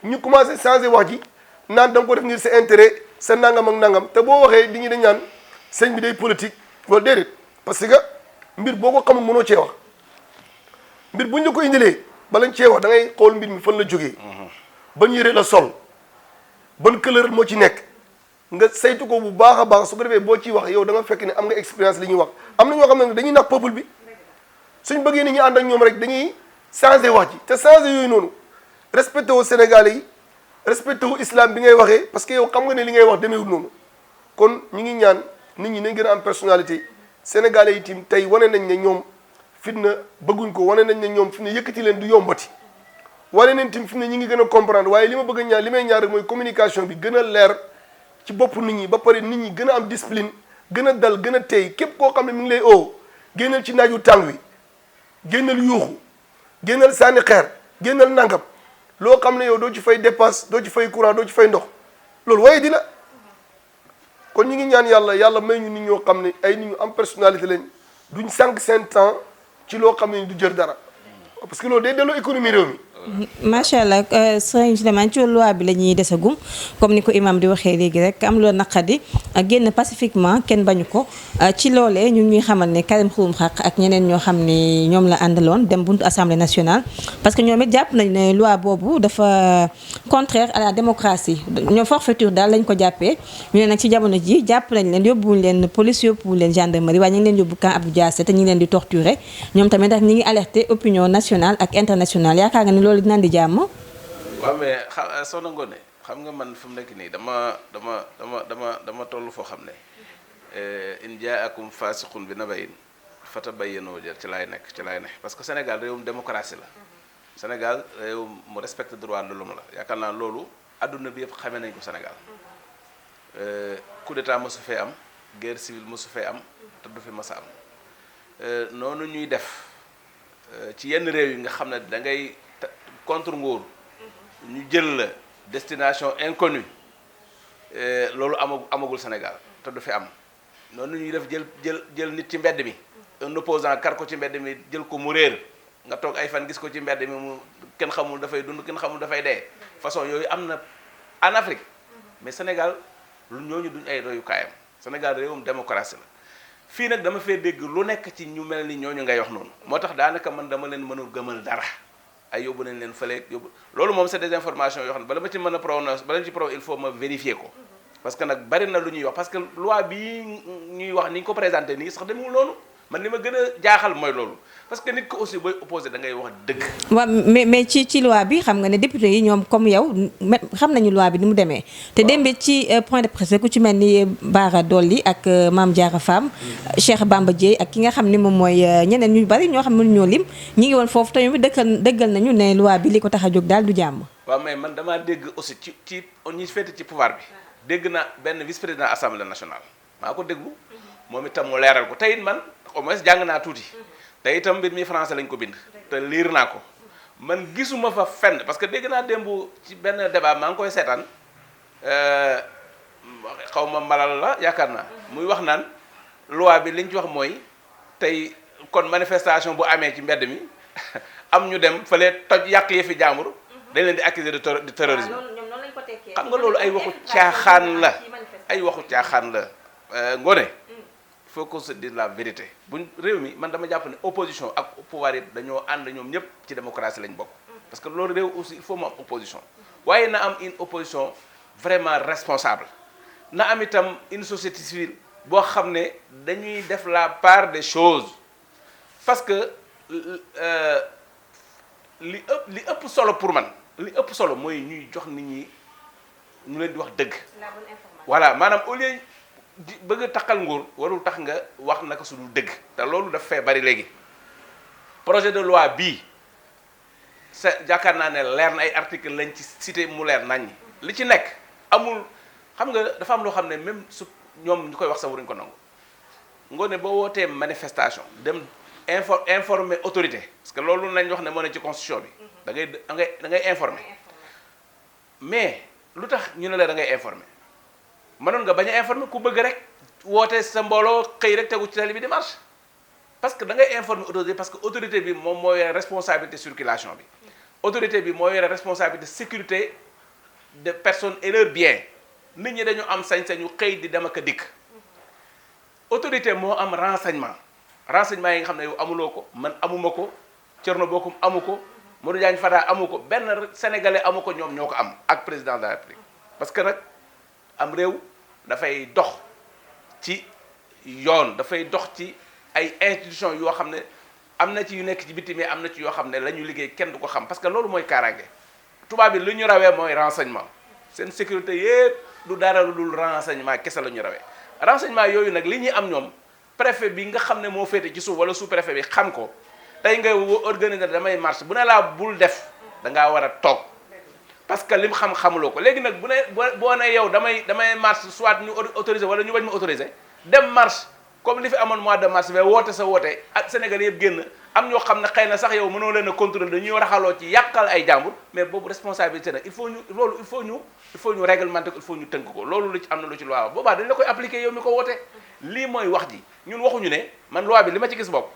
ñu commencé changer wax ji naan da nga ko def ngir sa intérêt sa nangam ak nangam te boo waxee di ñu dañ naan sëñ bi day politique wala déedéet parce que mbir boo ko xamul mënoo cee wax mbir buñ la ko indilee balañ cee wax da ngay xool mbir mi fan la jógee ban yére la sol ban couleur moo ci nekk nga saytu ko bu baax a baax su ko defee boo ciy wax yow da nga fekk ne am nga expérience li ñuy wax am na ñoo xam ne dañuy nax peuple bi suñ bëggee nit ñi ànd ak ñoom rek dañuy changer wax ji te changer yooyu noonu respecté wu Sénégalais yi respecté wu islam bi ngay waxee parce que yow xam nga ne li ngay wax demeewul noonu kon ñu ngi ñaan nit ñi nañ gën a am personnalité Sénégalais yi tim tey wane nañ ne ñoom fitna bëgguñ ko wane nañ ne ñoom fi ne yëkkati leen du yombati wane nañ tim fi ne ñi ngi gën a comprendre waaye li ma bëgg a ñaan li may ñaan rek mooy communication bi gën a leer ci bopp nit ñi ba pare nit ñi gën a am discipline gën a dal gën a tey képp koo xam ne mi ngi lay oo génnal ci naaju tàng wi génnal yuuxu génnal sànni xeer génnal nangam loo xam ne yow doo ci fay dépense doo ci fay courant doo ci fay ndox loolu waaye di la kon ñu ngi ñaan yàlla may ñu nit ñoo xam ne ay nit ñu am personnalité lañ duñ sànq seen temps ci loo xam ne du jër dara parce que loolu day delloo économie réew mi. macha allah sëñ Souleymane ci loi bi la ñuy desagum comme ni ko imam di waxee léegi rek am loo naqadi génn pacifiquement kenn bañu ko ci loolee ñu ñuy xamal ne Karim Xurum Xaq ak ñeneen ñoo xam ne ñoom la àndaloon dem buntu assemblée nationale. parce que ñoom it jàpp nañu ne loi boobu dafa contraire à la démocratie ñoom forfaiture daal lañ ko jàppee ñu ne nag ci jamono ji jàpp nañ leen yóbbuwuñ leen police yóbbuwuñ leen gendarmerie waaye ñu ngi leen yóbbu camp Abdou Diassé te ñu ngi leen di torturer ñoom tamit nag ñu ngi alerter opinion nationale ak internationale yaakaar nga ni loolu dina di jàmm. waaw mais soxna Ngoné xam nga man fi mu nekk nii dama toll foo xam ne in jaakum faasiqun bi nabain fatabayyanu jër ci laay ne parce que Sénégal réewum démocratie la Sénégal réewum mu respecte droit de l'homme la yaakaar naa loolu adduna bi yëpp xamee nañ ko Sénégal coup d'état mosu fee am guerre civile mosu fee am te du fi mas a am noonu ñuy def ci yenn réew yi nga xam ne da ngay contre nguur ñu jël la destination inconnue loolu amagul Sénégal te du fi am noonu ñuy def jël nit ci mbedd mi un opposant kar ko ci mbedd mi jël ko mu réer nga toog ay fan gis ko ci mbedd mi mu kenn xamul dafay dund kenn xamul dafay dee façon yooyu am na en Afrique mais Sénégal lu ñooñu duñ ay royukaayam Sénégal réewum démocratie la fii nag dama fee dégg lu nekk ci ñu mel ni ñooñu ngay wax noonu moo tax daanaka man dama leen mënul gëmal dara ay yóbbu nañ leen fële yóbbu loolu moom c'est des informations yoo xam ne bala ma ci mën a prononcer bala ma ci il faut ma vérifier ko parce que nag bari na lu ñuy wax parce que loi bii ñuy wax ni ñu ko présenté nii sax demul noonu man li ma gën a jaaxal mooy loolu parce que nit ko aussi booy opposé da ngay wax dëgg. waaw mais ci loi bi xam nga ne député yi ñoom comme yow xam nañu loi bi ni mu demee. te démbe ci point de presse ku ci mel ni Bara Dolly ak Mame Diarra Fam. Cheikh Bamba Dièye ak ki nga xam ne moom mooy ñeneen ñu bari ñoo xam ne mënuñoo lim ñi ngi woon foofu tamit dëggal nañu ne loi bi li ko tax a jóg daal du jàmm. waaw mais man damaa dégg aussi ci ñi féete ci pouvoir bi dégg na benn vice président assemblée nationale maa ko déglu moom itam mu leeral ko tey it man au moins jàng naa tuuti. te itam mbir mi français lañ ko bind te liir naa ko man gisuma fa fenn parce que dégg naa démb ci benn débat maa ngi koy seetaan xaw ma malal la yaakaar naa muy wax naan loi bi liñ ci wax mooy tey kon manifestation bu amee ci mbedd mi am ñu dem fële toj yàq yëfi jàmbur dañ leen di accuser de terrorisme xam nga loolu ay waxu caaxaan la Ngoné il faut qu'on se dise la vérité buñ réew mi man dama jàpp ne opposition ak pouvoir yi dañoo ànd ñoom ñëpp ci démocratie lañ bokk parce que loolu réew aussi il faut mu am opposition waaye na am une opposition vraiment responsable na am itam une société civile boo xam ne dañuy def la part des choses parce que li ëpp solo pour man li ëpp solo mooy ñuy jox nit ñi ñu leen di wax dëgg voilà maanaam au lieu bëgg a taxal nguur warul tax nga wax naka su dul dëgg te loolu daf fee bari léegi projet de loi bii sa jàkkaar naa ne leer na ay article lañ ci cité mu leer nañ li ci nekk amul xam nga dafa am loo xam ne même su ñoom ñu koy wax sax waruñu ko nangu Ngoné boo wootee manifestation dem informer autorité parce que loolu nañ wax ne moo ne ci constitution bi da ngay informer mais lu tax ñu ne la da ngay informer mënoon nga bañ a informer ku bëgg rek woote sa mbooloo xëy rek tegu ci tali bi di marche parce que da ngay informer autorité parce que autorité bi moom moo yore responsabilité circulation bi autorité bi moo yore responsabilité sécurité de personnes et leurs biens nit ñi dañu am sañ-sañu xëy di dem ak a dikk autorité moo am renseignement yi nga xam ne yow amuloo ko man amuma ko Thierno Bocoum amu ko Modou Diagne Fada amu ko benn sénégalais amu ko ñoom ñoo ko am ak président de la République parce que nag am réew dafay dox ci yoon dafay dox ci ay institutions yoo xam ne am na ci yu nekk ci biti mais am na ci yoo xam ne la ñu liggéey kenn du ko xam parce que loolu mooy kaaraange tubaab bi lu ñu rawee mooy renseignement seen sécurité yépp du dara lu dul renseignement kese la ñu rawee renseignement yooyu nag li ñuy am ñoom préfet bi nga xam ne moo féete ci suuf wala sous préfet bi xam ko tey nga organiser damay marche bu ne laa bul def da ngaa war a toog parce que lim xamuloo ko léegi nag bu ne boo ne yow damay marche soit ñu autorisé wala ñu bañ ma autorisé dem marche comme li fi amoon mois de mars mais woote sa woote ak Sénégal yëpp génn am ñoo xam ne xëy na sax yow mënoo leen a contrôler dañuy raxaloo ci yàqal ay jàmbur mais boobu responsabilité nag il faut ñu réglementer ko il faut ñu tënk ko loolu lu ci am na lu ci loi boobaa dañ la koy appliquer yow mi ko woote lii mooy wax ji ñun waxuñu ne man loi bi li ma ci gis bopp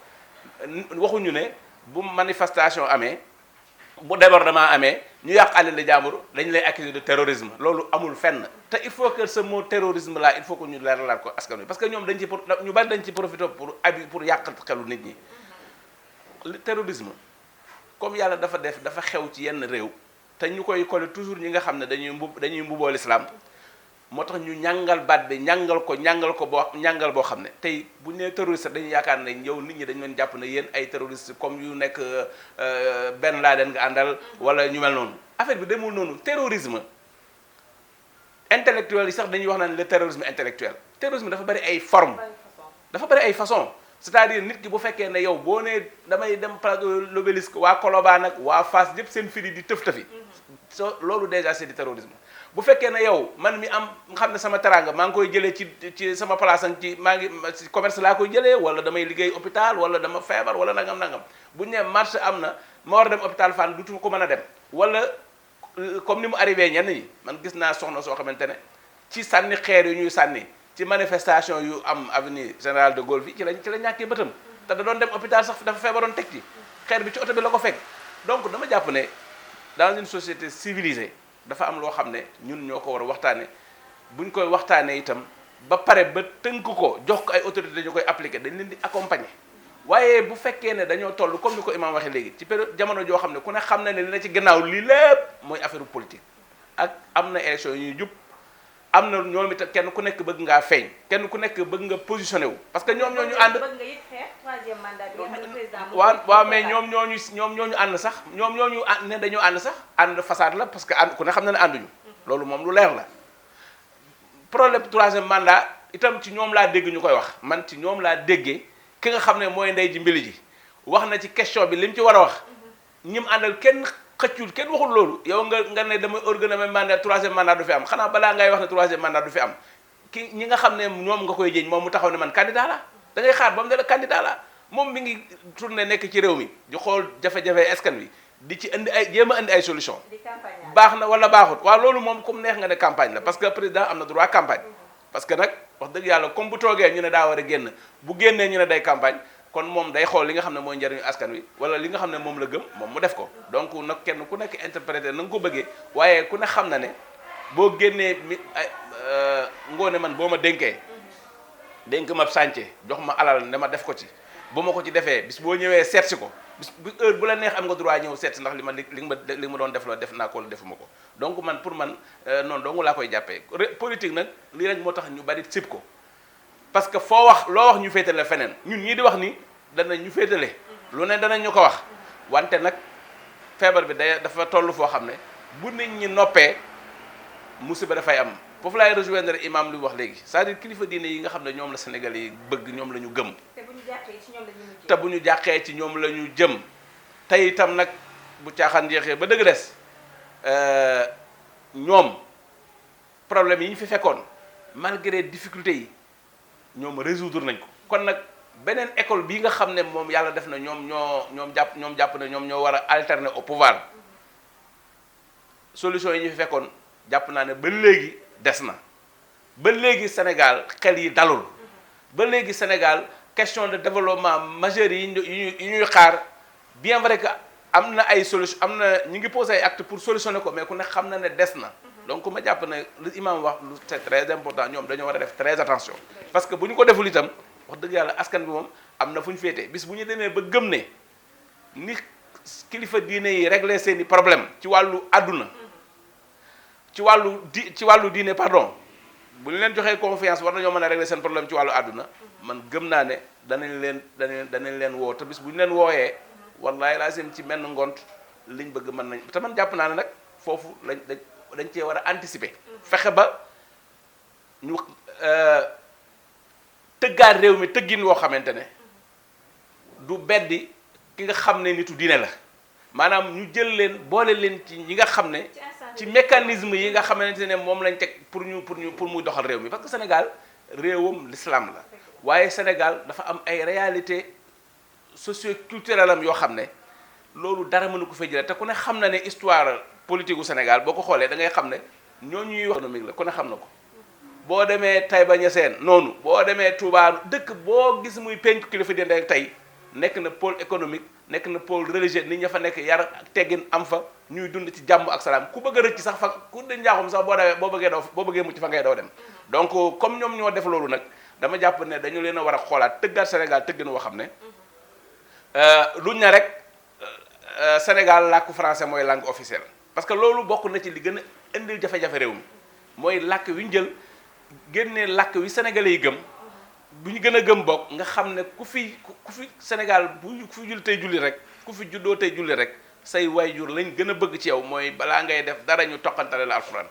waxuñu ne bu manifestation amee bu débordement amee ñu yàq alal di jàmbur dañ lay accuser de terrorisme loolu amul fenn te il faut que ce mot terrorisme là il faut que ñu leeralaat ko askan wi parce que ñoom ñu bari dañ ci profiter pour yàq xelu nit ñi terrorisme comme yàlla dafa xew ci yenn réew te ñu koy coller toujours ñi nga xam ne dañuy mbuboo l'islam moo tax ñu ñàngal baat bi ñàngal ko boo xam ne tey bu ñu nee terroriste dañuy yaakaar ne yow nit ñi dañu leen jàpp ne yéen ay terroriste comme yu nekk Ben Laden nga àndal wala ñu mel noonu affaire bi demul noonu terrorisme intellectuel yi sax dañuy wax naan le terrorisme intellectuel terrorisme dafa bari ay forme dafa bari ay façon c'est-à-dire nit ki bu fekkee ne yow boo nee damay dem place de l'Obélisque waa Colobane ak waa Fass yëpp seen firi di tëf-tëfi loolu déjà c'est du terrorisme bu fekkee ne yow man mi am nga xam ne sama teranga maa ngi koy jëlee ci sama place ak ci commerce laa koy jëlee wala damay liggéey hôpital wala dama feebar wala nangam bu ñu nee marché am na ma war a dem hôpital Fann dutu ko mën a dem wala comme ni mu arrivé ñenn ñi man gis naa soxna soo xamante ne ci sànni xeer yu ñuy sànni ci manifestation yu am avenue Général de Gaulle fi ci la ñàkkee bëtam te da doon dem hôpital sax dafa feebaroon teg ci xeer bi ci oto bi la ko fekk donc dama jàpp ne dans une société civilisée dafa am loo xam ne ñun ñoo ko war a waxtaane buñ koy waxtaanee itam ba pare ba tënk ko jox ko ay autorités ñu koy appliquer dañ leen di accompagner waaye bu fekkee ne dañoo toll comme ni ko imam waxee léegi ci période jamono joo xam ne ku ne xam na ne li na ci gannaaw lii lépp mooy affaire politique ak am na élection yu ñuy jub am na ñoom it kenn ku nekk bëgg ngaa feeñ kenn ku nekk bëgg nga positionné wu parce que ñoom ñoo ñu ànd waaw mais ñoom ñoo ñu ànd sax ñoom ñoo ñu ne dañoo ànd sax ànd façade la parce que ànd ku ne xam na ne ànduñu loolu moom lu leer la problème troisième mandat itam ci ñoom laa dégg ñu koy wax man ci ñoom laa déggee ki nga xam ne mooy ndey ji mbili ji wax na ci question bi li mu ci war a wax ñim àndal kenn xëccul kenn waxul loolu yow nga ne damay organiser mandat troisième mandat du fi am xanaa balaa ngay wax ne troisième mandat du fi am ki ñi nga xam ne ñoom nga koy jéñ moom mu taxaw ne man candidat la da ngay xaar ba mu ne la candidat la moom mi ngi tourné nekk ci réew mi di xool jafe-jafe askan wi di ci indi ay jéem a indi ay solution baax na wala baaxut waaw loolu moom comme neex nga ne campagne la parce que président am na droit campagne parce que nag wax dëgg yàlla comme bu toogee ñu ne daa war a génn bu génnee ñu ne day campagne kon moom day xool li nga xam ne mooy njariñu askan wi wala li nga xam ne moom la gëm moom mu def ko donc nag kenn ku nekk interpréter na nga ko bëggee waaye ku ne xam na ne boo génnee ngoone man boo ma dénkee dénk ma sànce jox ma alal ne ma def ko ci bu ma ko ci defee bis boo ñëwee seet si ko bis bu heure bu la neex am nga droit ñëw seet si ndax li ma doon def la def naa ko wala defuma ko donc man pour man noonu dong laa koy jàppee politique nag lii rek moo tax ñu bari sib ko parce que foo wax loo wax ñu féetale feneen ñun ñii di wax ni danañ ñu féetale lu ne danañ ñu ko wax wante nag feebar bi dafa toll foo xam ne bu nit ñi noppee musiba dafay am foofu laay rejoindre imam li wax léegi c'est-à-dire kilifa diine yi nga xam ne ñoom la Sénégal yi bëgg ñoom la ñu gëm te bu ñu jàqee ci ñoom la ñu jëm tey itam nag bu caaxaan jeexee ba dëgg des ñoom problème yi ñu fi fekkoon malgré difficulté yi ñoom résoudre nañ ko kon nag beneen école bii nga xam ne moom yàlla def na ñoom jàpp na ñoom ñoo war a alterner au pouvoir solution yi ñu fi fekkoon jàpp naa ne ba léegi des na ba léegi Sénégal xel yi dalul ba léegi Sénégal question de développement majeur yi ñuy xaar bien vrai que am na ay solution am na ñu ngi posé ay actes pour solutionner ko mais ku ne xam na ne des na donc ma jàpp ne lu imam wax lu c'est très important ñoom dañoo war a def très attention parce que bu ñu ko deful itam wax dëgg yàlla askan bi moom am na fu ñu féetee bis bu ñu demee ba gëm ne ni kilifa diine yi régler seeni problème ci wàllu àdduna ci wàllu diine pardon bu ñu leen joxee confiance war nañoo mën a régler seen problème ci wàllu àdduna man gëm naa ne danañ leen woo te bis bu ñu leen wooyee wallahi laasim ci menn ngont liñ bëgg mën nañ te man jàpp naa ne nag foofu dañ cee war a anticiper fexe ba ñu tëggaat réew mi tëggin woo xamante ne du beddi ki nga xam ne nitu diine la maanaam ñu jël leen boole leen ci ñi nga xam ne ci mécanisme yi nga xamante ne moom lañ teg pour muy doxal réew mi parce que Sénégal réewam l'islam la waaye Sénégal dafa am ay réalité socio-culturelle am yoo xam ne loolu dara mënu ko fay jëlee te ku ne xam na ne histoire politique gu Sénégal boo ko xoolee da ngay xam ne ñoo ñuy wax économique la ku ne xam na ko boo demee Taïba Niassène noonu boo demee Touba dëkk boo gis muy penku kilifa diine tey nekk na pôle économique nekk na pôle religieux nit ña fa nekk yar ak teggin am fa ñuy dund ci jàmm ak salaam ku bëgg a rëcc sax fa ku di njaaxum sax boo bëggee mucc fa ngay daw dem donc comme ñoom ñoo def loolu nag dama jàpp ne dañu leen a war a xoolaat tëggaat Sénégal tëggin woo xam ne luñ ne rek Sénégal làkku français mooy langue officielle parce que loolu bokk na ci li gën a indil jafe-jafe réew mi mooy làkk wi ñu jël génnee làkk wi sénégalais yi gëm bu ñu gën a gëm bokk nga xam ne ku fi Sénégal ku fi julli tey julli rek ku fi juddoo tey julli rek say waajur lañ gën a bëgg ci yow mooy balaa ngay def dara ñu toqantale la alxuraan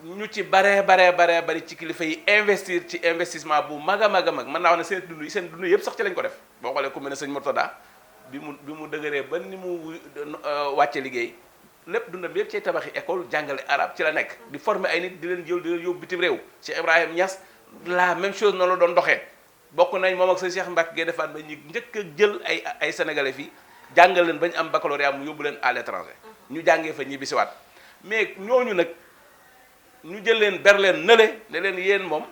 ñu ci bari ci kilifa yi investir ci investissement bu mag a mag mën naa wax ne seen dund yëpp sax ci lañ ko def boo xoolee ku mel ne sëñ Murtada bi mu dëgëree ba ni mu wàcce liggéey lépp dundam bi yëpp ci tabaxi école jàngale arabe ci la nekk di former ay nit di leen yóbbu bitim réew Cheikh Ibrahim Niass la même chose noonu la doon doxee bokk nañ moom ak sëñ Cheikh Mbacke Gaïndé Fatma ba ñu njëkk a jël ay sénégalais fii jàngal leen ba ñu am baccalauréat mu yóbbu leen à l'étranger ñu jàngee fa ñibbisiwaat mais ñooñu nag ñu jël leen ber leen nële ne leen yéen moom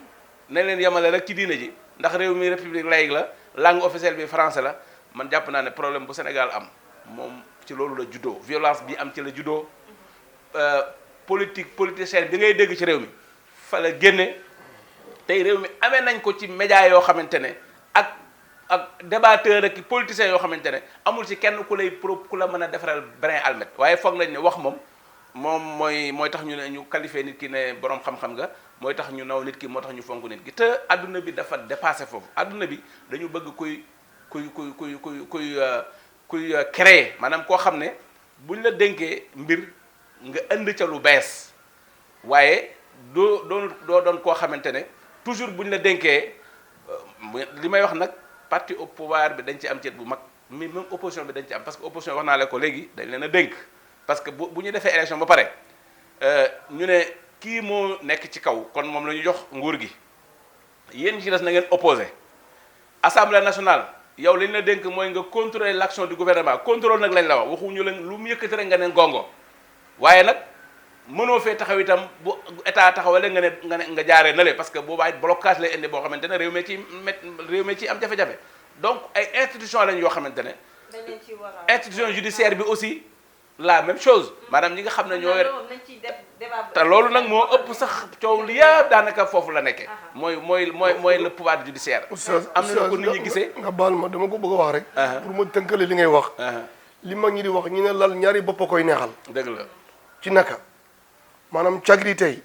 ne leen yemale rek ci diine ji ndax réew mi république laïque la langue officielle bi français la man jàpp naa ne problème bu Sénégal am moom ci loolu la juddoo violence bi am ci la juddoo politicien bi ngay dégg ci réew mi fa la génne tey réew mi amee nañ ko ci média yoo xamante ne ak débatteur ak politiciens yoo xamante ne amul ci kenn ku la mën a defaral brin almet waaye foog nañ ne wax moom mooy tax ñu ne ñu qualifié nit ki ne borom xam-xam nga mooy tax ñu naw nit ki moo tax ñu fonk nit ki te adduna bi dafa dépassé foofu adduna bi dañu bëgg kuy créer maanaam koo xam ne buñ la dénkee mbir nga indi ca lu bees waaye doo doon koo xamante ne toujours buñ la dénkee li may wax nag parti au pouvoir bi dañ ci am ceet bu mag mais même opposition bi dañ ci am parce que opposition wax naa la ko léegi dañ leen a dénk parce que bu ñu defee élection ba pare ñu ne kii moo nekk ci kaw kon moom la ñu jox nguur gi yéen ci des na ngeen opposé assemblée nationale yow li ñu la dénk mooy nga contrôler l'action du gouvernement contrôle nag lañ la wax waxuñu la lu mu yëkkati rek nga ne gongo waaye nag mënoo fee taxaw itam bu état taxawale nga jaaree na le parce que boobaa it blocage lay indi boo xamante ne réew mi ci am jafe-jafe donc ay institution lañ yoo xamante ne institution judiciaire bi aussi la même chose maanaam ñi nga xam ne ñoo te loolu nag moo ëpp sax coow li yëpp daanaka foofu la nekkee mooy le pouvoir judiciaire am na ko nit ñi gisee nga baal ma dama ko bëgg a wax rek pour ma tënkale li ngay wax li mag ñi di wax ñu ne lal ñaari bopp koy neexal dëgg la ci naka maanaam cagri tey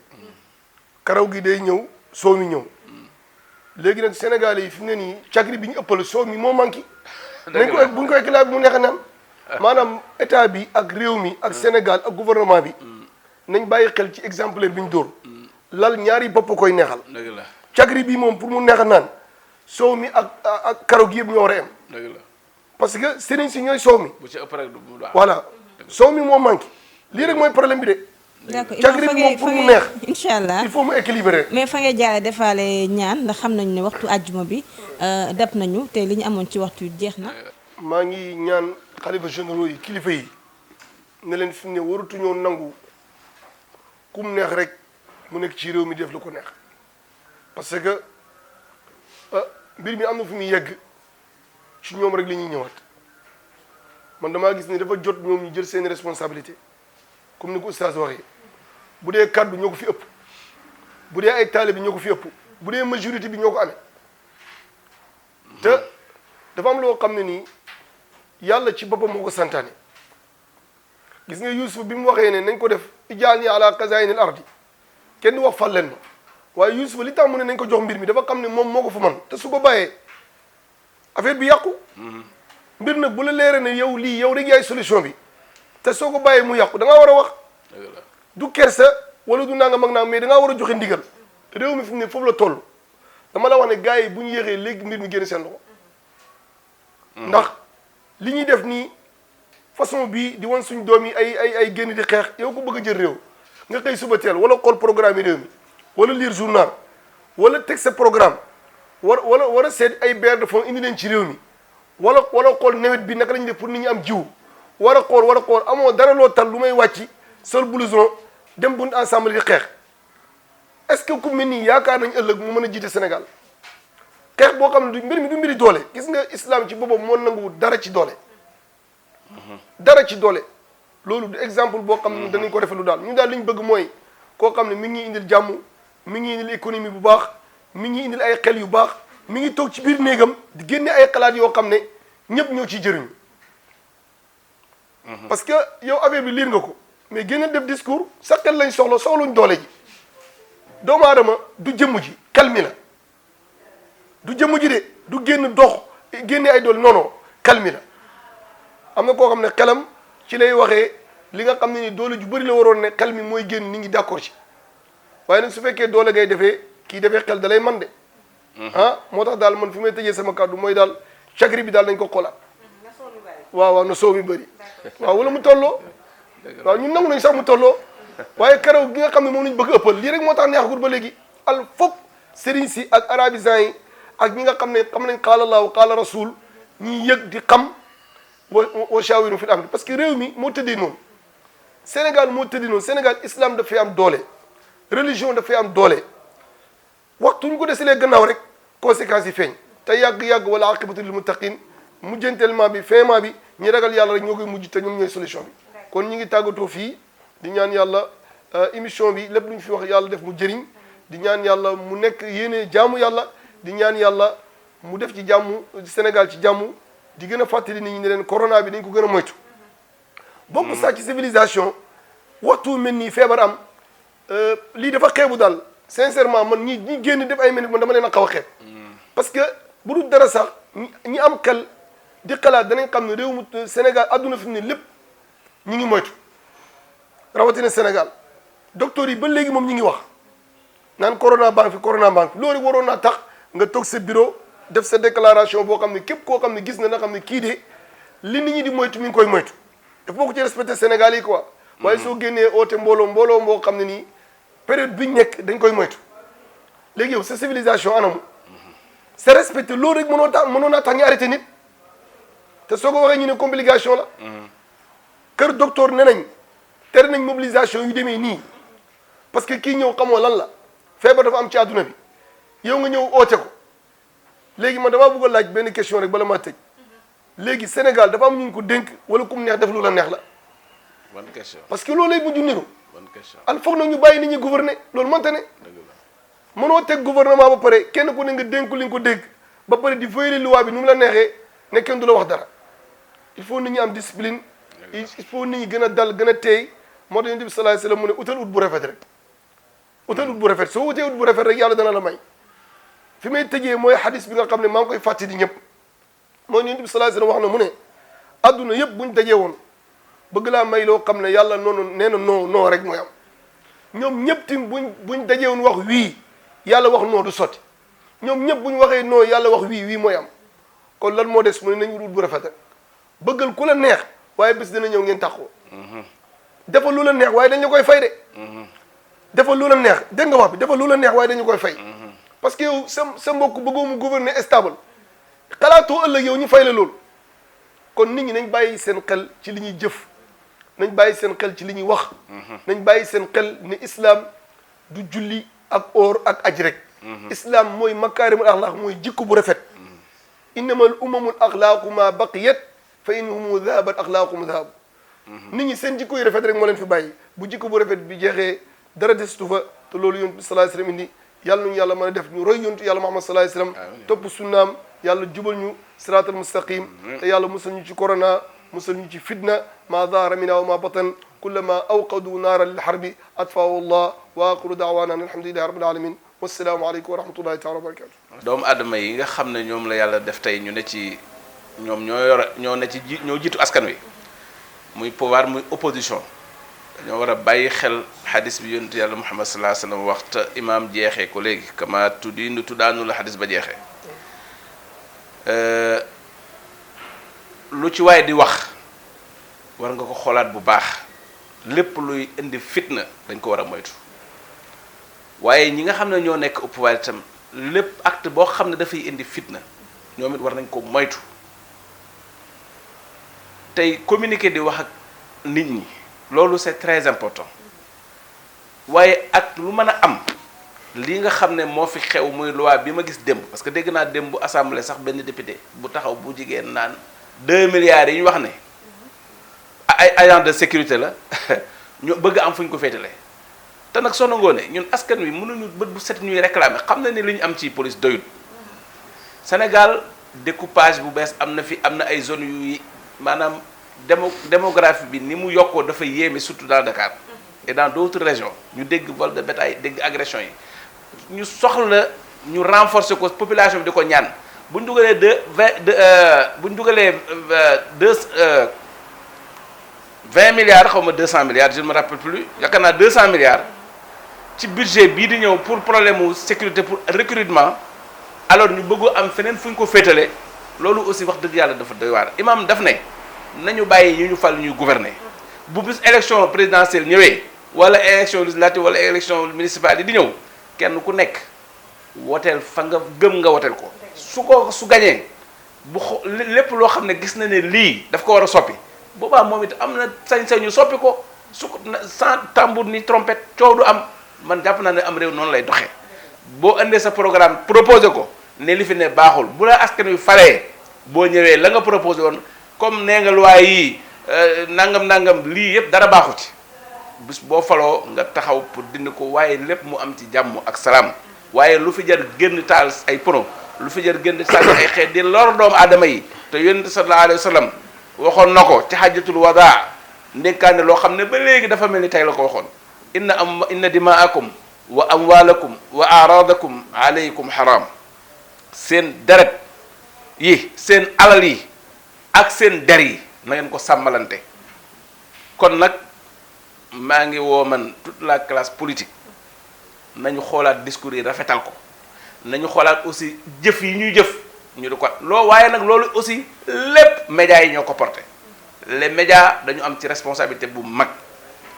karaw gi day ñëw soow mi ñëw léegi nag Sénégalais yi fi mu ne nii cagri bi ñu ëppal soow mi moo manqué nañ ko bu ñu koy kilaa bi mu neex a naan maanaam état bi ak réew mi ak Sénégal ak gouvernement bi nañ bàyyi xel ci exemplaire bi ñu dóor lal ñaari bopp koy neexal dëgg la cagri bi moom pour mu neex a naan soow mi ak karaw gi yëpp ñoo war a am dëgg la parce que sëriñ si ñooy soow mi bu ci ëpp rek du voilà soow mi moo manqué lii rek mooy problème bi de d'accord cagri bi moom pour mu neex incha allah il faut mu équilibré. mais fa ngay jaare defaale ñaan ndax xam nañu ne waxtu àjjuma bi dab nañu te li ñu amoon ci waxtu jeex na. maa ngi ñaan xalifa généraux yi kilifa yi ne leen fi mu ne waratuñoo nangu ku mu neex rek mu nekk ci réew mi def lu ko neex parce que mbir mi am na fu muy yegg ci ñoom rek la ñuy ñëwaat man damaa gis ni dafa jot ñoom ñu jël seen responsabilité comme ni ko oustaz waxee bu dee kaddu ñoo ko fi ëpp bu dee ay taalibe bi ñoo ko fi ëpp bu dee majorité bi ñoo ko amee te dafa am loo xam ne nii yàlla ci boppam moo ko santaane gis nga Yuusuf bi mu waxee ne nañ ko def ijaalni ala xazaa'inil ardi kenn du wax fal leen ma waaye Yuusuf li tax mu ne nañ ko jox mbir mi dafa xam ne moom moo ko fa man te su ko bàyyee affaire bi yàqu mbir nag bu la leeree ne yow lii yow rek yaay solution bi te soo ko bàyyee mu yàqu da ngaa war a wax du kersa wala du nangam ak nangam mais da ngaa war a joxe ndigal réew mi fi mu ne foofu la toll dama la wax ne gars yi bu ñu yéexee léegi mbir mi génn seen loxo ndax li ñuy def nii façon bii di wan suñ doom yi ay génn di xeex yow ko bëgg a jël réew nga xëy suba teel wala xool programme yi réew mi wala lire journal wala teg sa programme war a seet ay bailleurs de fonds indi leen ci réew mi wala xool nawet bi naka lañu def pour nit ñi am jiw war a xool amoo dara loo tal lu may wàcci sol blouson dem bunt ensemble di xeex est-ce que ku mel nii yaakaar nañ ëllëg mu mën a jiite Sénégal xeex boo xam ne du mbir mi du mbiri doole gis nga islam ci boppam moo nanguwul dara ci doole dara ci doole loolu du exemple boo xam ne danañ ko rafetlu daal ñu daal li ñu bëgg mooy koo xam ne mi ngi indil jàmm mi ngi indil économie bu baax mi ngi indil ay xel yu baax mi ngi toog ci biir néegam di génne ay xalaat yoo xam ne ñëpp ñoo ciy jëriñu parce que yow affaire bi liir nga ko mais génne def discours sa xel lañ soxluñ doole ji doomu aadama du jëmm ji xel mi la du jëmm ji de du génn dox génne ay doole non non xel mi la am na koo xam ne xelam ci lay waxee li nga xam ne ni doole ju bëri la waroon ne xel mi mooy génn nit ñi d'accord ci waaye nag su fekkee doole ngay defee kii defee xel da lay man de moo tax daal man fi may tëjee sama kàddu mooy daal chagri bi daal nañ ko xoolaat waaw na soow mi bëri waaw wala mu tolloo waaw ñun nangu nañ sax mu tolloo waaye keroog gi nga xam ne moom lañ bëgg ëppal lii rek moo tax neexagul ba léegi al fop sëriñ si ak arabisants yi ak ñi nga xam ne xam nañ qaala Allahu qaala rasul ñi yëg di xam wa shaawirum fil amri parce que réew mi moo tëddee noonu Sénégal moo tëddee noonu Sénégal islam dafay am doole religion dafay am doole waxtu ñu ko deselee gannaaw rek conséquences yi feeñ te yàgg-yàgg wala aqibatu lil muttaqin mujjantellement bi fin bi ñi ragal yàlla rek ñoo koy mujj te ñoom ñooy solution bi kon ñi ngi tàggatoo fii di ñaan yàlla émission bi lépp lu ñu fi wax yàlla def mu jëriñ di ñaan yàlla mu nekk yéene jaamu yàlla di ñaan yàlla mu def ci jàmm Sénégal ci jàmm di gën a fàttali nit ñi ne leen corona bi dañ ko gën a moytu bokk sax ci civilisation waxtu mel nii feebar am lii dafa xeebu daal sincèrement man ñi génn def ay minutes man dama leen a xaw a xeeb parce que bu dul dara sax ñi am xel di xalaat danañ xam ne réew mu Sénégal adduna fi mu ne lépp ñi ngi moytu rawatina Sénégal docteur yi ba léegi moom ñi ngi wax naan corona baa ngi fi corona baa ngi fi loolu waroon naa tax nga toog sa bureau def sa déclaration boo xam ne képp koo xam ne gis na xam ne kii de li nit ñi di moytu mi ngi koy moytu dafa bokk ci respecté Sénégal yi quoi waaye soo génnee oote mbooloo moo xam ne nii période biñ nekk dañ koy moytu léegi yow sa civilisation anamu c'est respecté loolu rek mënoo naa tax ñu arrêté nit te soo ko waxee ñu ne complication la kër docteur ne nañ tere nañ mobilisation yu demee nii parce que kii ñëw xamoo lan la feebar dafa am ci àdduna bi yow nga ñëw oote ko léegi man damaa bëgg a laaj benn question rek bala maa tëj léegi Sénégal dafa am ñu ko dénk wala kum neex def lu la neex la. bonne question parce que loolu lay mujj niru. bonne question al foog nag ñu bàyyi nit ñi gouverner loolu mënta ne. mënoo teg gouvernement ba pare kenn ku ne nga dénku li nga ko dégg ba pare di violer loi bi nu mu la neexee ne kenn du la wax dara il faut nit ñi am discipline. il faut nit ñi gën a dal gën a teey moo tax Yonent bi sallallahu alayhi wasallam mu ne utal ut bu rafet rek utal ut bu rafet soo utee ut bu rafet rek yàlla dana la may fi may tëjee mooy hadis bi nga xam ne maa ngi koy fàttali ñëpp mooy Yonent bi sallallahu alayhi wasallam wax na mu ne adduna yëpp buñ dajee woon bëgg laa may loo xam ne yàlla noonu nee na non rek mooy am ñoom ñëpp tim buñ dajee woon wax wii yàlla wax non du sotti ñoom ñëpp buñ waxee non yàlla wax wii mooy am kon lan moo des mu ne nañ ut bu rafet rek bëggal ku la neex waaye bés dina ñëw ngeen taxoo defal lu la neex waaye dañu koy fay de. defal lu la neex dégg nga wax bi defal lu la neex waaye dañu koy fay. parce que yow sa mbokk bëggoo mu gouverner stable xalaatoo ëllëg yow ñu fay la loolu. kon nit ñi nañ bàyyi seen xel ci li ñuy jëf nañ bàyyi seen xel ci li ñuy wax. nañ bàyyi seen xel ne islam du julli ak or ak aj rek. islam mooy makaarimul axlaaq mooy jikko bu rafet. innamal umamul axlaaqu ma baqiyat fa in humu dhahabat axlaaqum dhahab. nit ñi seen jikko yu rafet rek moo leen fi bàyyi bu jikko bu rafet bi jeexee dara desutu fa te loolu yonent bi sallallahu alayhi wasallam indi yàlla nañu yàlla mën a def ñu roy yonent yàlla Muhammad sallallahu alayhi wasallam topp sunnaam yàlla jubal ñu siraatal mustaqim te yàlla musal ñu ci corona musal ñu ci fitna ma zahara minha wa ma batan kullama awqadu naara lil harbi atfaahu allah wa axiru daawaana an alhamdulillahi rabbil alamin wassalaamu aleykum wa rahmatullahi taala wa barakatu doomu aadama yi nga xam ne ñoom la yàlla def tey ñu ne ci ñoom ñoo ne ci ñoo jiitu askan wi muy pouvoir muy opposition dañoo war a bàyyi xel xadis bi yonent yàlla Muhammad sallallahu alayhi wa sallam waxta imaam jeexee ko léegi kama tuddi nu tuddaanu la xadis ba jeexee lu ci waaye di wax war nga ko xoolaat bu baax lépp luy indi fitna dañ ko war a moytu waaye ñi nga xam ne ñoo nekk au pouvoir itam lépp acte boo xam ne dafay indi fitna ñoom it war nañ ko moytu tey communiquer di wax ak nit ñi loolu c'est très important waaye ak lu mën a am lii nga xam ne moo fi xew muy loi bi ma gis démb parce que dégg naa démb bu assemblée sax benn député bu taxaw bu jigéen naan 2 milliards yi ñu wax ne ay agent de sécurité la ñu bëgg am fu ñu ko féetale te nag Soxna Ngoné ñun askan wi mënuñu bët bu set ñuy réclamer xam na ni li ñu am ci police doyut Sénégal découpage bu bees am na fi am na ay zones yu maanaam démographie bi ni mu yokkoo dafa yéeme surtout dans Dakar et dans d'autres régions ñu dégg vol de bétail dégg agression yi ñu soxla ñu renforcer ko population bi di ko ñaan bu ñu dugalee bu ñu dugalee 20 milliards xaw ma 200 milliards je ne me rappelle plus yaakaar naa 200 milliards ci budget bii di ñëw pour problème mu sécurité pour recrutement alors ñu bëgg am feneen fu ñu ko féetale loolu aussi wax dëgg yàlla dafa doy waar imam daf ne nañu bàyyi ñu fal ñuy gouverner bu bis élection présidentielle ñëwee wala élection législative wala élection municipale yi di ñëw kenn ku nekk woteel fa nga gëm nga woteel ko su gañee bu lépp loo xam ne gis na ne lii daf ko war a soppi boobaa moom it am na sañ-sañu soppi ko su ko sans tambour ni trompette coow du am man jàpp naa ne am réew noonu lay doxee boo indee sa programme proposé ko ne li fi ne baaxul bu la askan wi falee boo ñëwee la nga proposé woon comme nee nga loi yii nangam lii yëpp dara baaxu ci bis boo faloo nga taxaw pour dindi ko waaye lépp mu am ci jàmm ak salaam waaye lu fi jar génn taal ay pono lu fi jar génn taal ay xeet di lor doomu aadama yi te yonent sallallahu alayhi wa sallam waxoon na ko ci hajjatul wadaa ndénkaane loo xam ne ba léegi dafa mel ni tey la ko waxoon inna dimaakum wa amwaalakum wa aaradakum alaykum haram seen deret yi seen alal yi ak seen der yi na ngeen ko sàmmalante kon nag maa ngi woo man toute la classe politique nañu xoolaat discours yi rafetal ko nañu xoolaat aussi jëf yi ñuy jëf ñu di ko waaye nag loolu aussi lépp médias yi ñoo ko porté les médias dañu am ci responsabilité bu mag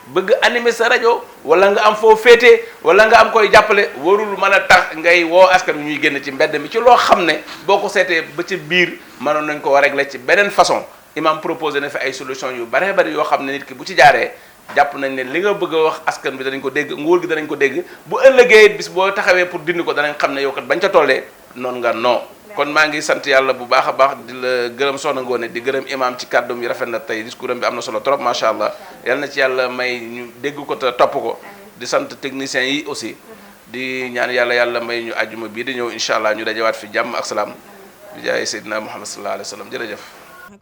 bëgg animer sa rajo wala nga am foo féete wala nga am koy jàppale warul mën a tax ngay woo askan wi ñuy génn ci mbedd mi ci loo xam ne boo ko seetee ba ci biir mënoon nañ ko war a régler ci beneen façon imam proposé na fi ay solution yu baree bari yoo xam ne nit ki bu ci jaaree jàpp nañ ne li nga bëgg a wax askan bi danañ ko dégg nguur gi danañ ko dégg bu ëllëgee bis boo taxawee pour dindi ko danañ xam ne yow kat bañ ca tollee noonu nga non kon maa ngi sant yàlla bu baax a baax di la gërëm Soxna Ngoné di gërëm imam ci kàddum yi rafet na tey discours am bi am na solo trop macha allah yal na ci yàlla may ñu dégg ko te topp ko di sant techniciens yi aussi di ñaan yàlla may ñu àjjuma bii di ñëw incha allah ñu dajewaat fi jàmm ak salaam bi jaay Seydina Muhammad sallallahu alayhi wa sallam jërëjëf.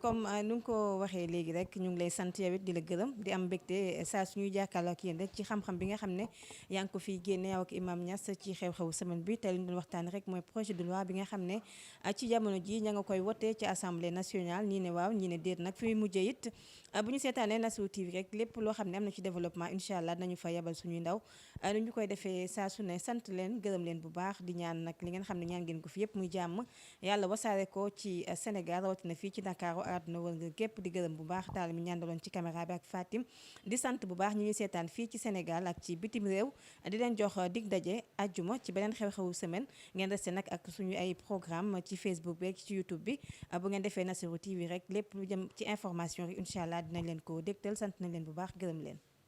comme nu nga ko waxee léegi rek ñu ngi lay sant yow it di la gërëm di am mbégte saa suñuy jàkkaarloo ak yéen rek ci xam-xam bi nga xam ne yaa ngi ko fiy génne ak Imam Niass ci xew-xewu semaine bi tey li ñu doon waxtaan rek mooy projet de loi bi nga xam ne ci jamono ji ña nga koy wote ci assemblée nationale ñii ne waaw ñii ne déet nag fi mujjee it bu ñu seetaanee Nasrou TV rek lépp loo xam ne am na ci développement incha allah nañu fa yebal suñuy ndaw nu ñu koy defee saa su ne sant leen gërëm leen bu baax di ñaan nag li ngeen xam ne ñaan ngeen ko fi yëpp muy jàmm yàlla wasaare ko ci Sénégal rawatina fii ci Dakar tasaaroo àdduna wër nga képp di gërëm bu baax taal mi ñàndaloon ci caméra bi ak Fatim di sant bu baax ñi ñuy seetaan fii ci Sénégal ak ci bitim réew di leen jox dig daje àjjuma ci beneen xew-xewu semaine ngeen resté nag ak suñu ay programme ci Facebook bi ci YouTube bi bu ngeen defee Nassirou TV rek lépp lu jëm ci information yi incha allah dinañ leen ko dégtal sant nañ leen bu baax gërëm leen